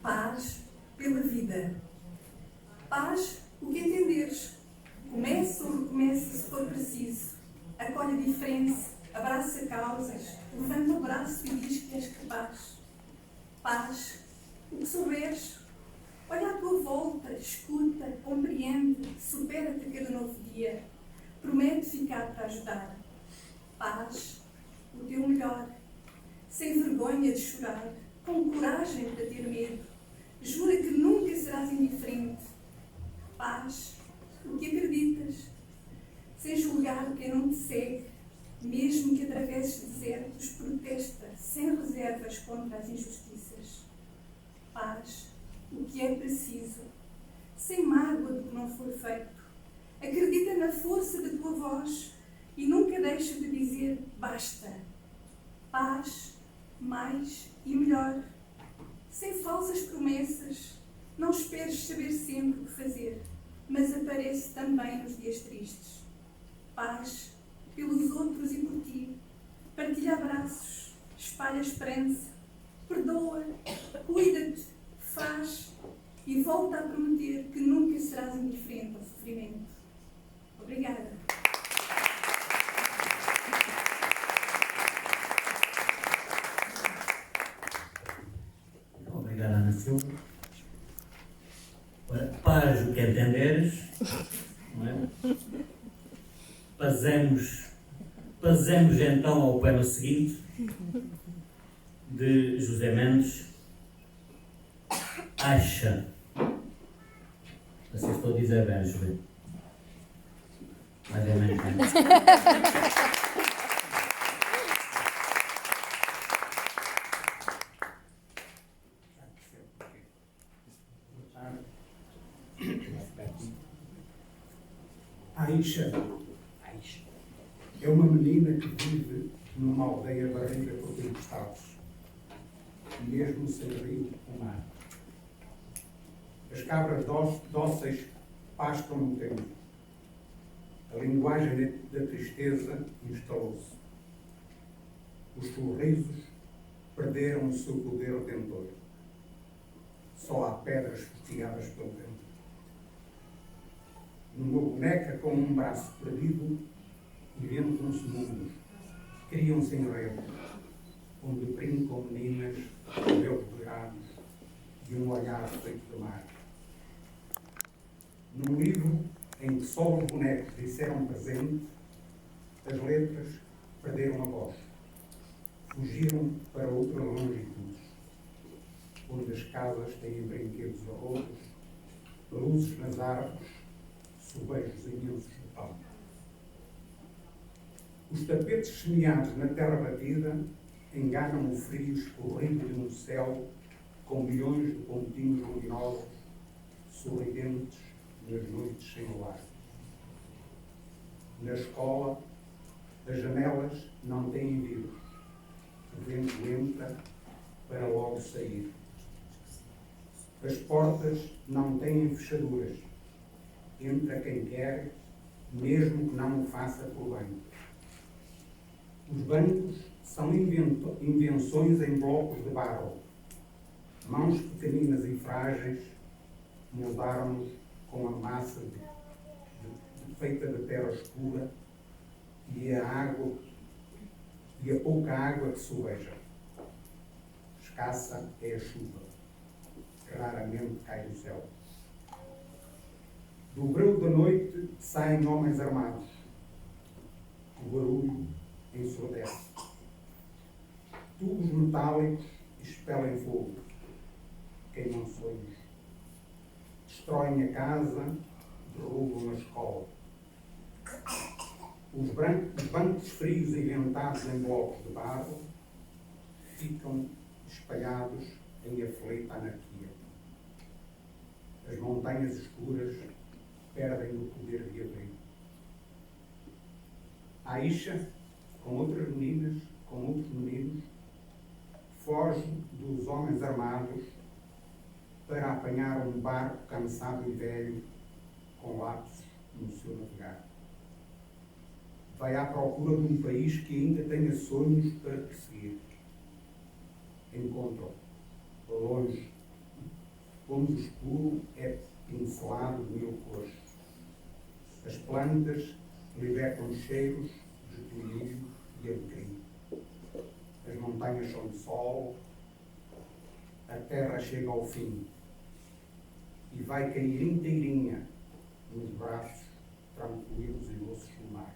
Paz pela vida. Paz, o que entenderes. Começa ou recomeça se for preciso. Acolhe a diferença, abraça causas, levanta o braço e diz que és capaz. Paz, o que souberes. Olha à tua volta, escuta, compreende, supera-te a cada novo dia. Promete ficar para ajudar. Paz, o teu melhor. Sem vergonha de chorar, com coragem para ter medo. Jura que nunca serás indiferente. Paz, o que acreditas. Sem julgar quem não te segue, mesmo que atravesses desertos, protesta sem reservas contra as injustiças. Paz, o que é preciso, sem mágoa do que não foi feito. Acredita na força da tua voz e nunca deixa de dizer basta. Paz, mais e melhor. Sem falsas promessas, não esperes saber sempre o que fazer, mas aparece também nos dias tristes. Paz pelos outros e por ti. Partilha abraços, espalha esperança, perdoa, cuida-te, faz e volta a prometer que nunca serás indiferente ao sofrimento. Obrigada. Obrigado, Ana Silva. Ora, paz o que entenderes, não é? Pasemos então ao poema seguinte, de José Mendes, Acha. Não sei se estou a dizer bem, José. Mais ou menos bem. Aisha é uma menina que vive numa aldeia barriga por tempestades, mesmo sem rio ou mar. As cabras dóceis pastam no tempo. A linguagem da tristeza instalou-se. Os sorrisos perderam o seu poder redentor. Só há pedras fustigadas pelo vento. Numa boneca com um braço perdido, inventam-se mundos, criam-se enredos, onde brincam meninas, cabelos dourados e um olhar feito de mar. Num livro em que só os bonecos disseram presente, as letras perderam a voz, fugiram para outras longitudes, onde as casas têm brinquedos a rolos, luzes nas árvores, sobejos imensos no palco. Os tapetes semeados na terra batida enganam o frio escorrido de um céu com milhões de pontinhos luminosos, sorridentes nas noites sem luar. Na escola, as janelas não têm vidros. O vento entra para logo sair. As portas não têm fechaduras. Entra quem quer, mesmo que não o faça por bem. Os bancos são invenções em blocos de barro. Mãos pequeninas e frágeis moldaram-nos com a massa feita de terra escura e a pouca água que sobeja. Escassa é a chuva, que raramente cai do céu. Do breu da noite saem homens armados. O barulho ensurdece. Tubos metálicos expelem fogo, queimam sonhos. Destroem a casa, derrubam a escola. Os bancos frios inventados em blocos de barro ficam espalhados em aflita anarquia. As montanhas escuras perdem o poder de abrigo. Aisha, com outras meninas, com outros meninos, foge dos homens armados para apanhar um barco cansado e velho com lapsos no seu navegar. Vai à procura de um país que ainda tenha sonhos para perseguir. Encontra-o, longe, onde o escuro é pincelado de mil cores. As plantas libertam cheiros de colírio e alecrim. As montanhas são de sol, a terra chega ao fim e vai cair inteirinha nos braços tranquilos e doces do mar.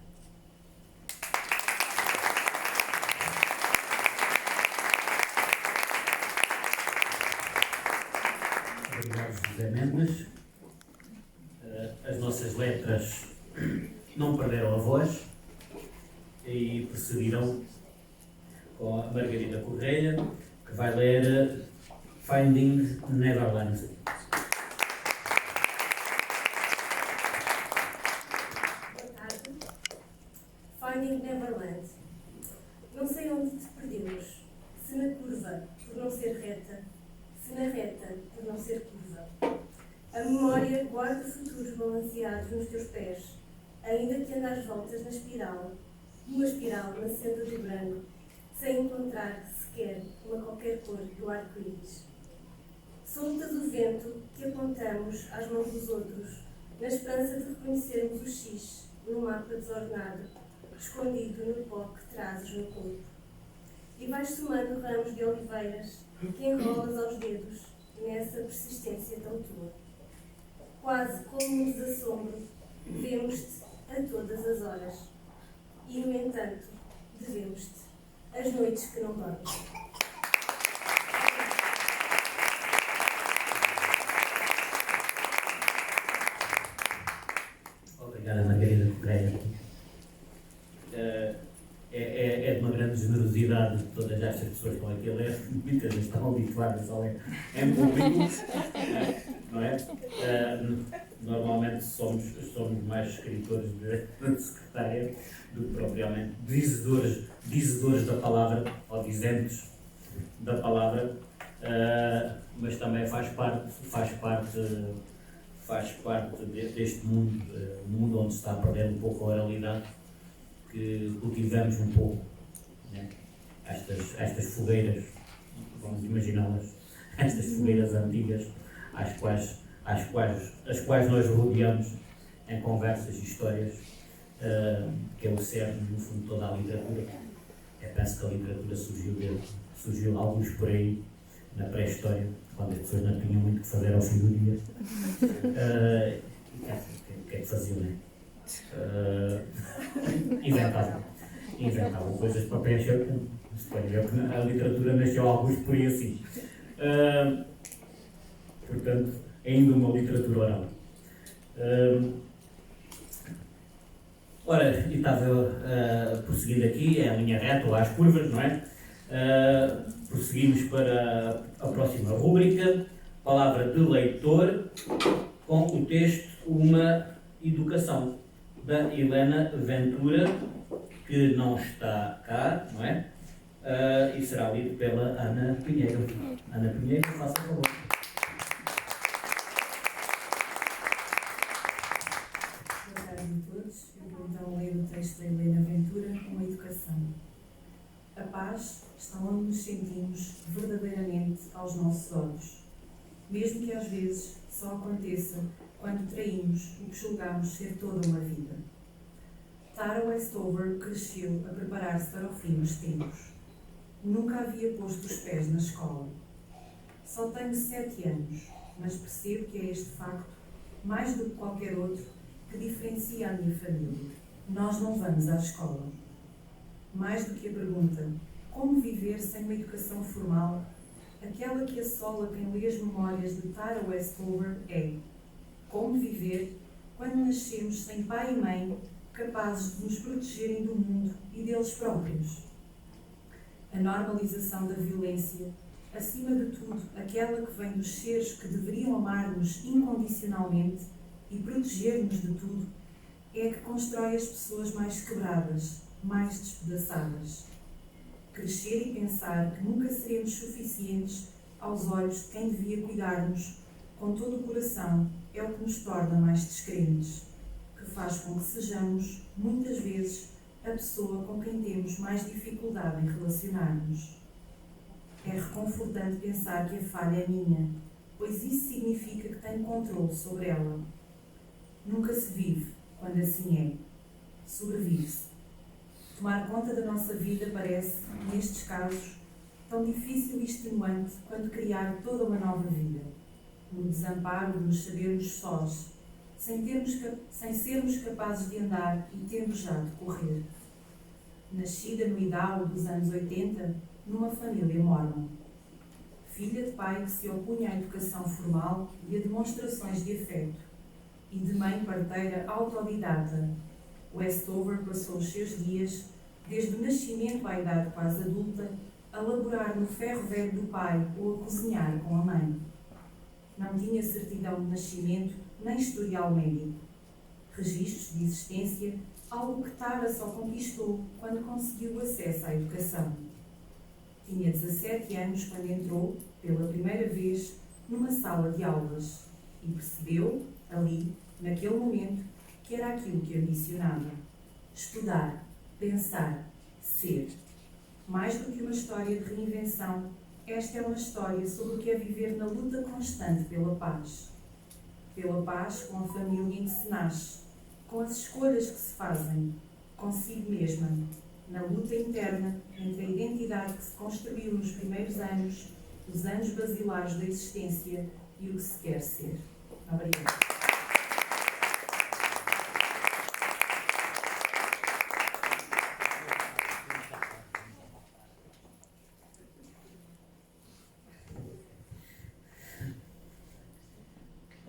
Obrigado, José Mendes. As nossas letras não perderam a voz e prosseguiram com a Margarida Correia, que vai ler Finding Neverland. Boa tarde. Finding Neverland. Não sei onde te perdemos, se na curva, por não ser reta, se na reta, por não ser curva. A memória guarda futuros balanceados nos teus pés, ainda que andas voltas na espiral, numa espiral na senda do branco, sem encontrar sequer uma qualquer cor do arco-íris. Soltas o vento que apontamos às mãos dos outros, na esperança de reconhecermos o X no mapa desordenado, escondido no pó que trazes no corpo. E vais somando ramos de oliveiras que enrolas aos dedos nessa persistência tão tua. Quase como um desassombro, vemos-te a todas as horas. E, no entanto, devemos-te as noites que não dormes. Obrigada, Margarida Correia. É de uma grande generosidade de todas estas pessoas que estão aqui a ler, muitas vezes estão habituadas a ler em público, não é? Normalmente somos mais escritores de secretária do que propriamente dizedores da palavra, ou dizentes da palavra, mas também faz parte deste mundo, um mundo onde se está a perder um pouco a oralidade, que cultivamos um pouco, né? Estas fogueiras, vamos imaginá-las, estas fogueiras antigas, as quais nós rodeamos em conversas e histórias, que é o cerne, no fundo, de toda a literatura. Eu penso que a literatura surgiu alguns por aí, na pré-história, quando as pessoas não tinham muito o que fazer ao fim do dia. O que é que faziam, né? Inventavam coisas para preencher o tempo. A literatura nasceu alguns por aí assim. Portanto, ainda uma literatura oral. Ora, e estava prosseguindo aqui, é a linha reta ou às curvas, não é? Prosseguimos para a próxima rúbrica, palavra de leitor, com o texto Uma Educação, da Helena Ventura, que não está cá, não é? E será lido pela Ana Pinheiro. Ana Pinheiro, faça favor. Boa tarde a todos. Eu vou então ler o texto da Helena Ventura, Uma Educação. A paz estão onde nos sentimos verdadeiramente aos nossos olhos, mesmo que às vezes só aconteça quando traímos o que julgamos ser toda uma vida. Tara Westover cresceu a preparar-se para o fim dos tempos. Nunca havia posto os pés na escola. Só tenho 7 anos, mas percebo que é este facto, mais do que qualquer outro, que diferencia a minha família. Nós não vamos à escola. Mais do que a pergunta, como viver sem uma educação formal, aquela que assola quem lê as memórias de Tara Westover é: como viver quando nascemos sem pai e mãe capazes de nos protegerem do mundo e deles próprios. A normalização da violência, acima de tudo aquela que vem dos seres que deveriam amar-nos incondicionalmente e proteger-nos de tudo, é a que constrói as pessoas mais quebradas, mais despedaçadas. Crescer e pensar que nunca seremos suficientes aos olhos de quem devia cuidar-nos com todo o coração é o que nos torna mais descrentes, que faz com que sejamos, muitas vezes, a pessoa com quem temos mais dificuldade em relacionar-nos. É reconfortante pensar que a falha é minha, pois isso significa que tenho controle sobre ela. Nunca se vive quando assim é. Sobrevive-se. Tomar conta da nossa vida parece, nestes casos, tão difícil e extenuante quanto criar toda uma nova vida. No desamparo de nos sabermos sós, sem sermos capazes de andar e termos já de correr. Nascida no ideal dos anos 80, numa família mórmon. Filha de pai que se opunha à educação formal e a demonstrações de afeto, e de mãe parteira autodidata, Westover passou os seus dias, desde o nascimento à idade quase adulta, a laborar no ferro velho do pai ou a cozinhar com a mãe. Não tinha certidão de nascimento nem historial médico. Registros de existência, algo que Tara só conquistou quando conseguiu acesso à educação. Tinha 17 anos quando entrou, pela primeira vez, numa sala de aulas e percebeu, ali, naquele momento, que era aquilo que ambicionava. Estudar, pensar, ser. Mais do que uma história de reinvenção, esta é uma história sobre o que é viver na luta constante pela paz. Pela paz com a família em que se nasce, com as escolhas que se fazem, consigo mesma, na luta interna entre a identidade que se construiu nos primeiros anos, os anos basilares da existência e o que se quer ser. Obrigada.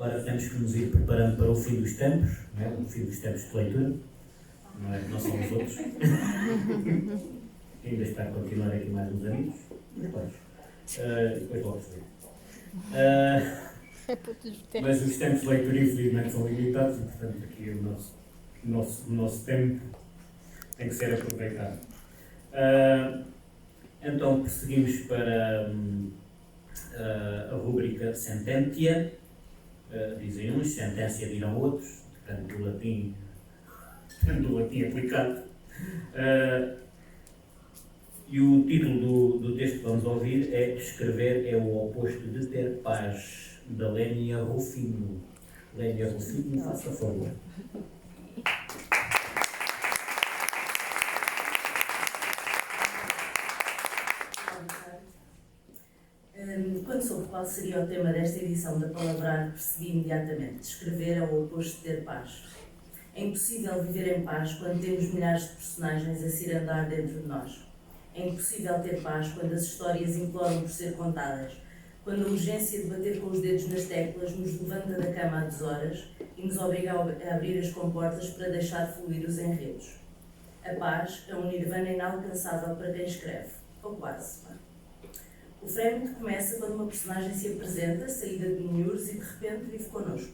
Ora, temos que nos ir preparando para o fim dos tempos, não é? O fim dos tempos de leitura, não é que não são os outros. Ainda está a continuar aqui mais uns amigos, depois logo se vê. Mas os tempos de leitura infelizmente são limitados e, portanto, aqui o nosso tempo tem que ser aproveitado. Então, prosseguimos para a rúbrica Sententia. Dizem uns, sentença dirão outros, portanto do latim aplicado. E o título do texto que vamos ouvir é Escrever é o oposto de ter paz, da Lénia Rufino. Lénia Rufino, faça favor. Quando soube qual seria o tema desta edição da Palavrar, percebi imediatamente: escrever é o oposto de ter paz. É impossível viver em paz quando temos milhares de personagens a cirandar dentro de nós. É impossível ter paz quando as histórias imploram por ser contadas, quando a urgência de bater com os dedos nas teclas nos levanta da cama a deshoras e nos obriga a abrir as comportas para deixar fluir os enredos. A paz é um nirvana inalcançável para quem escreve, ou quase. O fragmento começa quando uma personagem se apresenta, saída de Ninhures, e de repente vive connosco.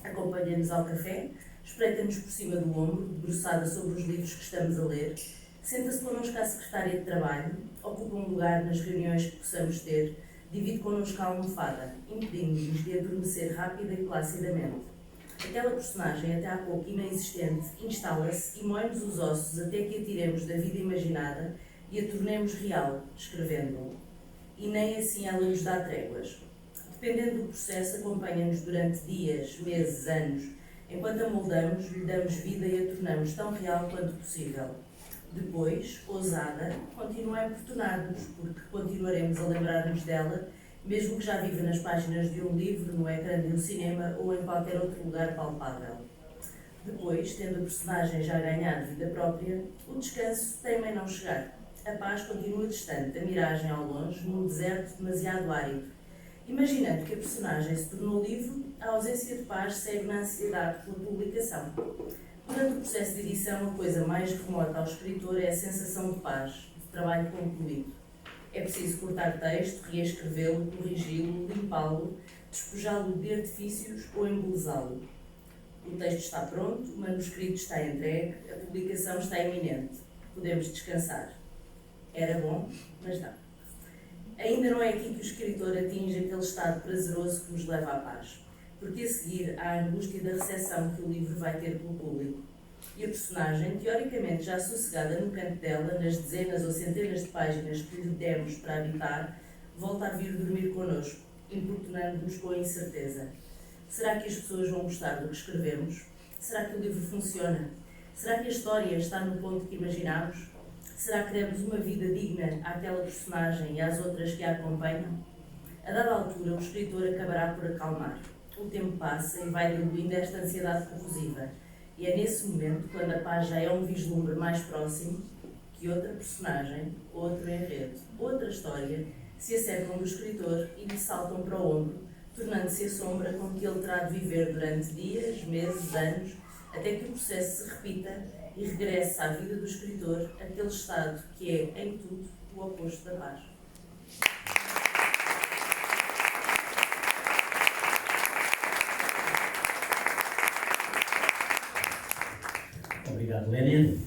Acompanha-nos ao café, espreita-nos por cima do ombro, debruçada sobre os livros que estamos a ler, senta-se connosco à secretária de trabalho, ocupa um lugar nas reuniões que possamos ter, divide connosco a almofada, impedindo-nos de adormecer rápida e placidamente. Aquela personagem, até há pouco inexistente, instala-se e moe-nos os ossos até que a tiremos da vida imaginada e a tornemos real, escrevendo-a. E nem assim ela nos dá tréguas. Dependendo do processo, acompanha-nos durante dias, meses, anos, enquanto a moldamos, lhe damos vida e a tornamos tão real quanto possível. Depois, ousada, continua a importunar-nos, porque continuaremos a lembrar-nos dela, mesmo que já viva nas páginas de um livro, no ecrã de um cinema ou em qualquer outro lugar palpável. Depois, tendo a personagem já ganhado vida própria, o descanso teima em não chegar. A paz continua distante, a miragem ao longe, num deserto demasiado árido. Imaginando que a personagem se tornou livro, a ausência de paz segue na ansiedade pela publicação. Durante o processo de edição, a coisa mais remota ao escritor é a sensação de paz, de trabalho concluído. É preciso cortar texto, reescrevê-lo, corrigi-lo, limpá-lo, despojá-lo de artifícios ou embelezá-lo. O texto está pronto, o manuscrito está entregue, a publicação está iminente. Podemos descansar. Era bom, mas não. Ainda não é aqui que o escritor atinge aquele estado prazeroso que nos leva à paz, porque a seguir há a angústia da recepção que o livro vai ter pelo público. E a personagem, teoricamente já sossegada no canto dela, nas dezenas ou centenas de páginas que lhe demos para habitar, volta a vir dormir connosco, importunando-nos com a incerteza. Será que as pessoas vão gostar do que escrevemos? Será que o livro funciona? Será que a história está no ponto que imaginámos? Será que demos uma vida digna àquela personagem e às outras que a acompanham? A dada altura, o escritor acabará por acalmar. O tempo passa e vai diluindo esta ansiedade corrosiva. E é nesse momento, quando a paz já é um vislumbre mais próximo, que outra personagem, outro enredo, outra história, se acercam do escritor e lhe saltam para o ombro, tornando-se a sombra com que ele terá de viver durante dias, meses, anos, até que o processo se repita e regresse à vida do escritor aquele estado que é, em tudo, o oposto da paz. Obrigado, Lénia.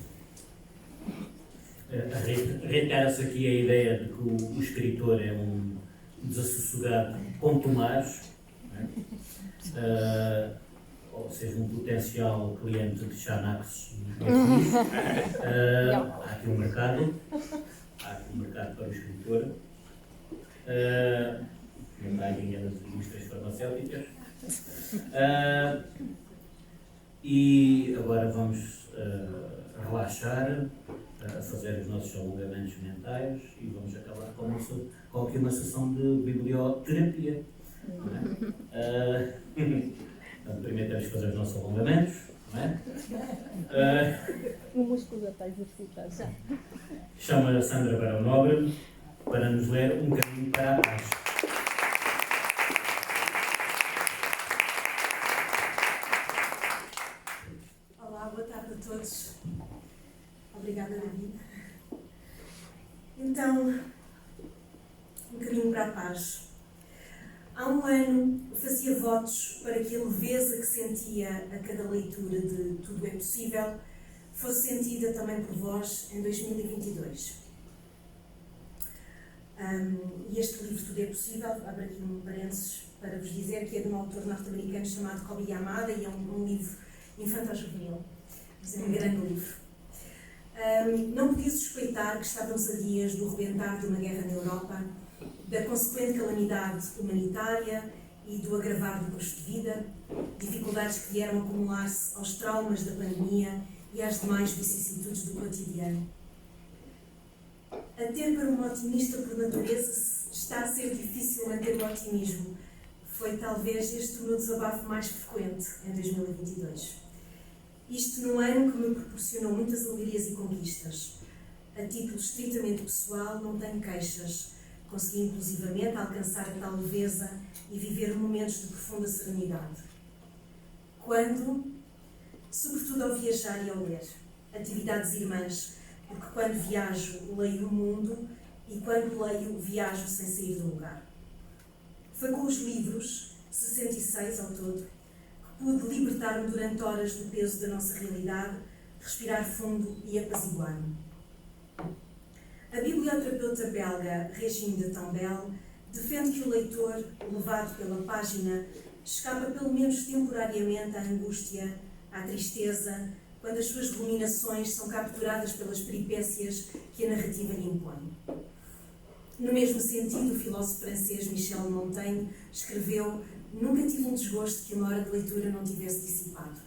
Reitera-se aqui a ideia de que o escritor é um desassossegado com tomares, ou seja, um potencial cliente de Xanax. Há aqui um mercado para o escritor. Não dá dinheiro das indústrias farmacêuticas. E agora vamos relaxar, fazer os nossos alongamentos mentais e vamos acabar com aqui uma sessão de biblioterapia. Portanto, primeiro temos que fazer os nossos alongamentos, não é? O músculo já está exercitado já. Chamo a Sandra Barão Nobre para nos ler Um Caminho para a Paz. Olá, boa tarde a todos. Obrigada, David. Então, Um Caminho para a Paz. Há um ano fazia votos para que a leveza que sentia a cada leitura de Tudo é Possível fosse sentida também por vós em 2022. E este livro Tudo é Possível, abro aqui um parênteses para vos dizer que é de um autor norte-americano chamado Kobi Yamada e é um livro infantil-juvenil, mas é um grande livro. Não podia suspeitar que estávamos a dias do rebentar de uma guerra na Europa, da consequente calamidade humanitária e do agravar do custo de vida, dificuldades que vieram acumular-se aos traumas da pandemia e às demais vicissitudes do cotidiano. Até para um otimista por natureza está a ser difícil manter o otimismo. Foi talvez este o meu desabafo mais frequente em 2022. Isto num ano que me proporcionou muitas alegrias e conquistas. A título estritamente pessoal, não tenho queixas. Consegui inclusivamente alcançar a tal leveza e viver momentos de profunda serenidade. Quando? Sobretudo ao viajar e ao ler. Atividades irmãs, porque quando viajo, leio o mundo e quando leio, viajo sem sair do lugar. Foi com os livros, 66 ao todo, que pude libertar-me durante horas do peso da nossa realidade, respirar fundo e apaziguar-me. A biblioterapeuta belga Regine de Tombel defende que o leitor, levado pela página, escapa pelo menos temporariamente à angústia, à tristeza, quando as suas ruminações são capturadas pelas peripécias que a narrativa lhe impõe. No mesmo sentido, o filósofo francês Michel de Montaigne escreveu: "Nunca tive um desgosto que uma hora de leitura não tivesse dissipado."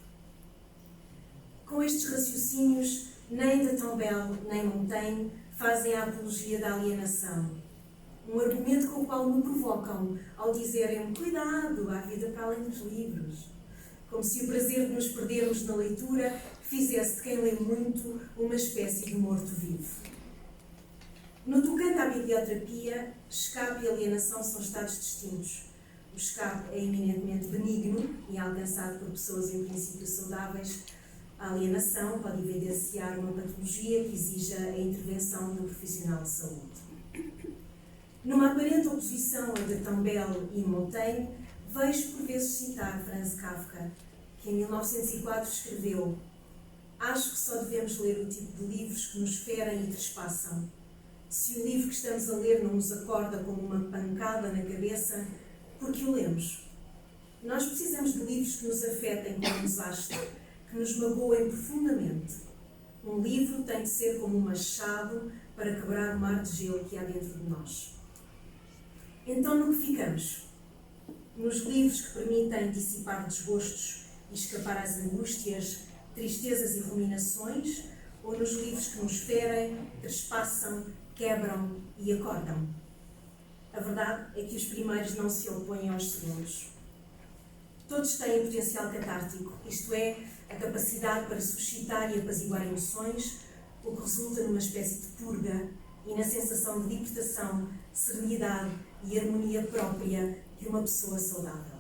Com estes raciocínios, nem de Campbell nem Montaigne fazem a apologia da alienação, um argumento com o qual me provocam ao dizerem: "Cuidado, há vida para além dos livros", como se o prazer de nos perdermos na leitura fizesse de quem lê muito uma espécie de morto-vivo. No tocante à biblioterapia, escape e alienação são estados distintos. O escape é eminentemente benigno e alcançado por pessoas em princípio saudáveis. A alienação pode evidenciar uma patologia que exija a intervenção de um profissional de saúde. Numa aparente oposição entre Campbell e Montaigne, vejo por vezes citar Franz Kafka, que em 1904 escreveu: "Acho que só devemos ler o tipo de livros que nos ferem e trespassam. Se o livro que estamos a ler não nos acorda como uma pancada na cabeça, por que o lemos? Nós precisamos de livros que nos afetem como um desastre, que nos magoem profundamente. Um livro tem de ser como um machado para quebrar o mar de gelo que há dentro de nós." Então, no que ficamos? Nos livros que permitem dissipar desgostos e escapar às angústias, tristezas e ruminações, ou nos livros que nos ferem, trespassam, quebram e acordam? A verdade é que os primeiros não se opõem aos segundos. Todos têm potencial catártico, isto é, a capacidade para suscitar e apaziguar emoções, o que resulta numa espécie de purga e na sensação de libertação, serenidade e harmonia própria de uma pessoa saudável.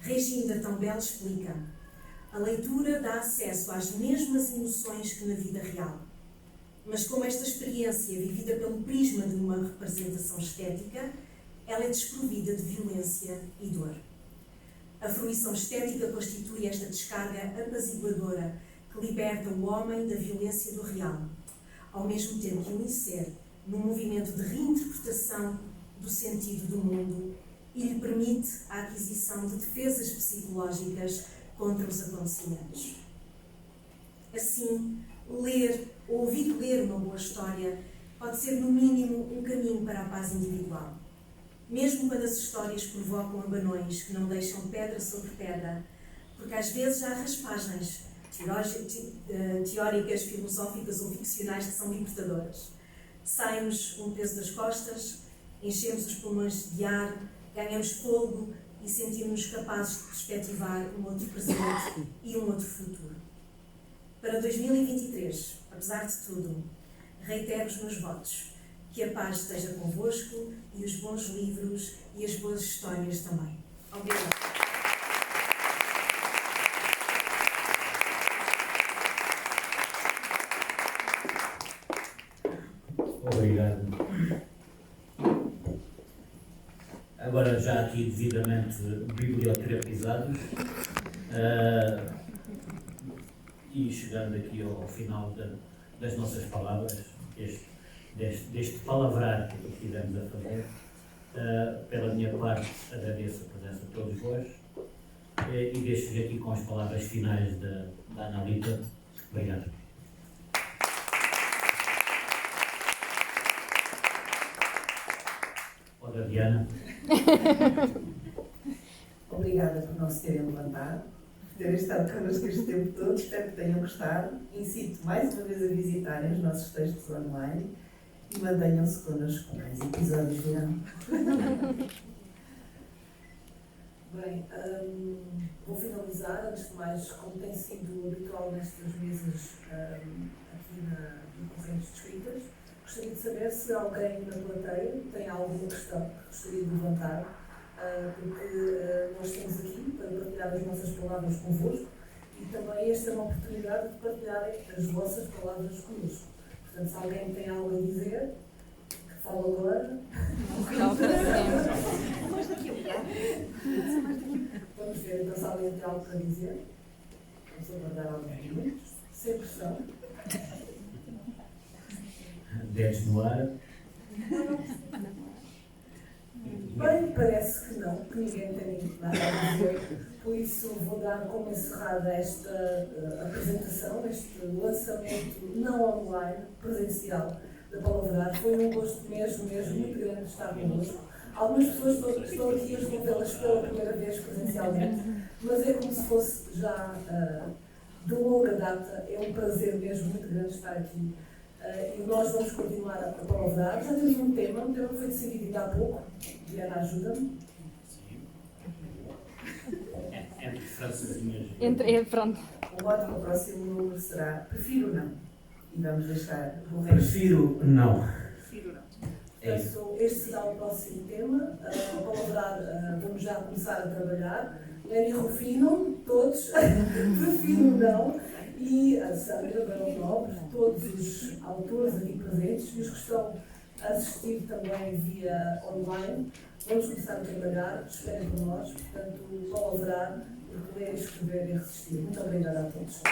Regina Campbell explica: "A leitura dá acesso às mesmas emoções que na vida real. Mas como esta experiência é vivida pelo prisma de uma representação estética, ela é desprovida de violência e dor. A fruição estética constitui esta descarga apaziguadora que liberta o homem da violência do real, ao mesmo tempo que o insere num movimento de reinterpretação do sentido do mundo e lhe permite a aquisição de defesas psicológicas contra os acontecimentos. Assim, ler ou ouvir ler uma boa história pode ser, no mínimo, um caminho para a paz individual. Mesmo quando as histórias provocam abanões que não deixam pedra sobre pedra, porque às vezes há raspagens teóricas, filosóficas ou ficcionais que são libertadoras. Sai-nos um peso das costas, enchemos os pulmões de ar, ganhamos fôlego e sentimos-nos capazes de perspectivar um outro presente e um outro futuro. Para 2023, apesar de tudo, reitero os meus votos. Que a paz esteja convosco e os bons livros e as boas histórias também. Obrigada. Obrigado. Agora, já aqui devidamente biblioterapizados, e chegando aqui ao final das nossas palavras, deste palavrar que estivemos a fazer, pela minha parte agradeço a presença de todos vós e deixo-vos aqui com as palavras finais da Analita. Obrigado. Ora, Diana. Obrigada por não se terem levantado, por terem estado connosco este tempo todo. Espero que tenham gostado. Incito mais uma vez a visitarem os nossos textos online e mantenham-se connosco. Mais episódios virão. Bem, vou finalizar, antes de mais, como tem sido habitual nestas mesas aqui no Correntes de Escritas, gostaria de saber se alguém na plateia tem alguma questão que gostaria de levantar, porque nós estamos aqui para partilhar as nossas palavras convosco e também esta é uma oportunidade de partilharem as vossas palavras connosco. Portanto, se alguém tem algo a dizer, que fala agora. Vamos ver, então, se alguém tem algo para dizer. Vamos aguardar alguns minutos, sem pressão. Dedos no ar. Bem, parece que não, que ninguém tem nada a dizer. Por isso, vou dar como encerrada esta apresentação, este lançamento não online, presencial, da Palavrar. Foi um gosto mesmo muito grande estar connosco. Algumas pessoas estão aqui a vê-las pela primeira vez presencialmente, mas é como se fosse já de longa data. É um prazer mesmo muito grande estar aqui. E nós vamos continuar a palavrar. Já temos um tema que foi decidido ainda há pouco. Diana, ajuda-me. Entre francesinhas. Pronto. O voto para o próximo número será prefiro não. E vamos deixar o resto. Prefiro não. Prefiro não. Portanto, este será o próximo tema. A palavrar, vamos já começar a trabalhar. Lenny Rufino, todos, prefiro não. E a Sandra Barão Lopes, todos os autores aqui presentes e os que estão a assistir também via online. Vamos começar a trabalhar, esperem por nós, portanto, palavrar, ler, escrever e resistir. Muito obrigada a todos.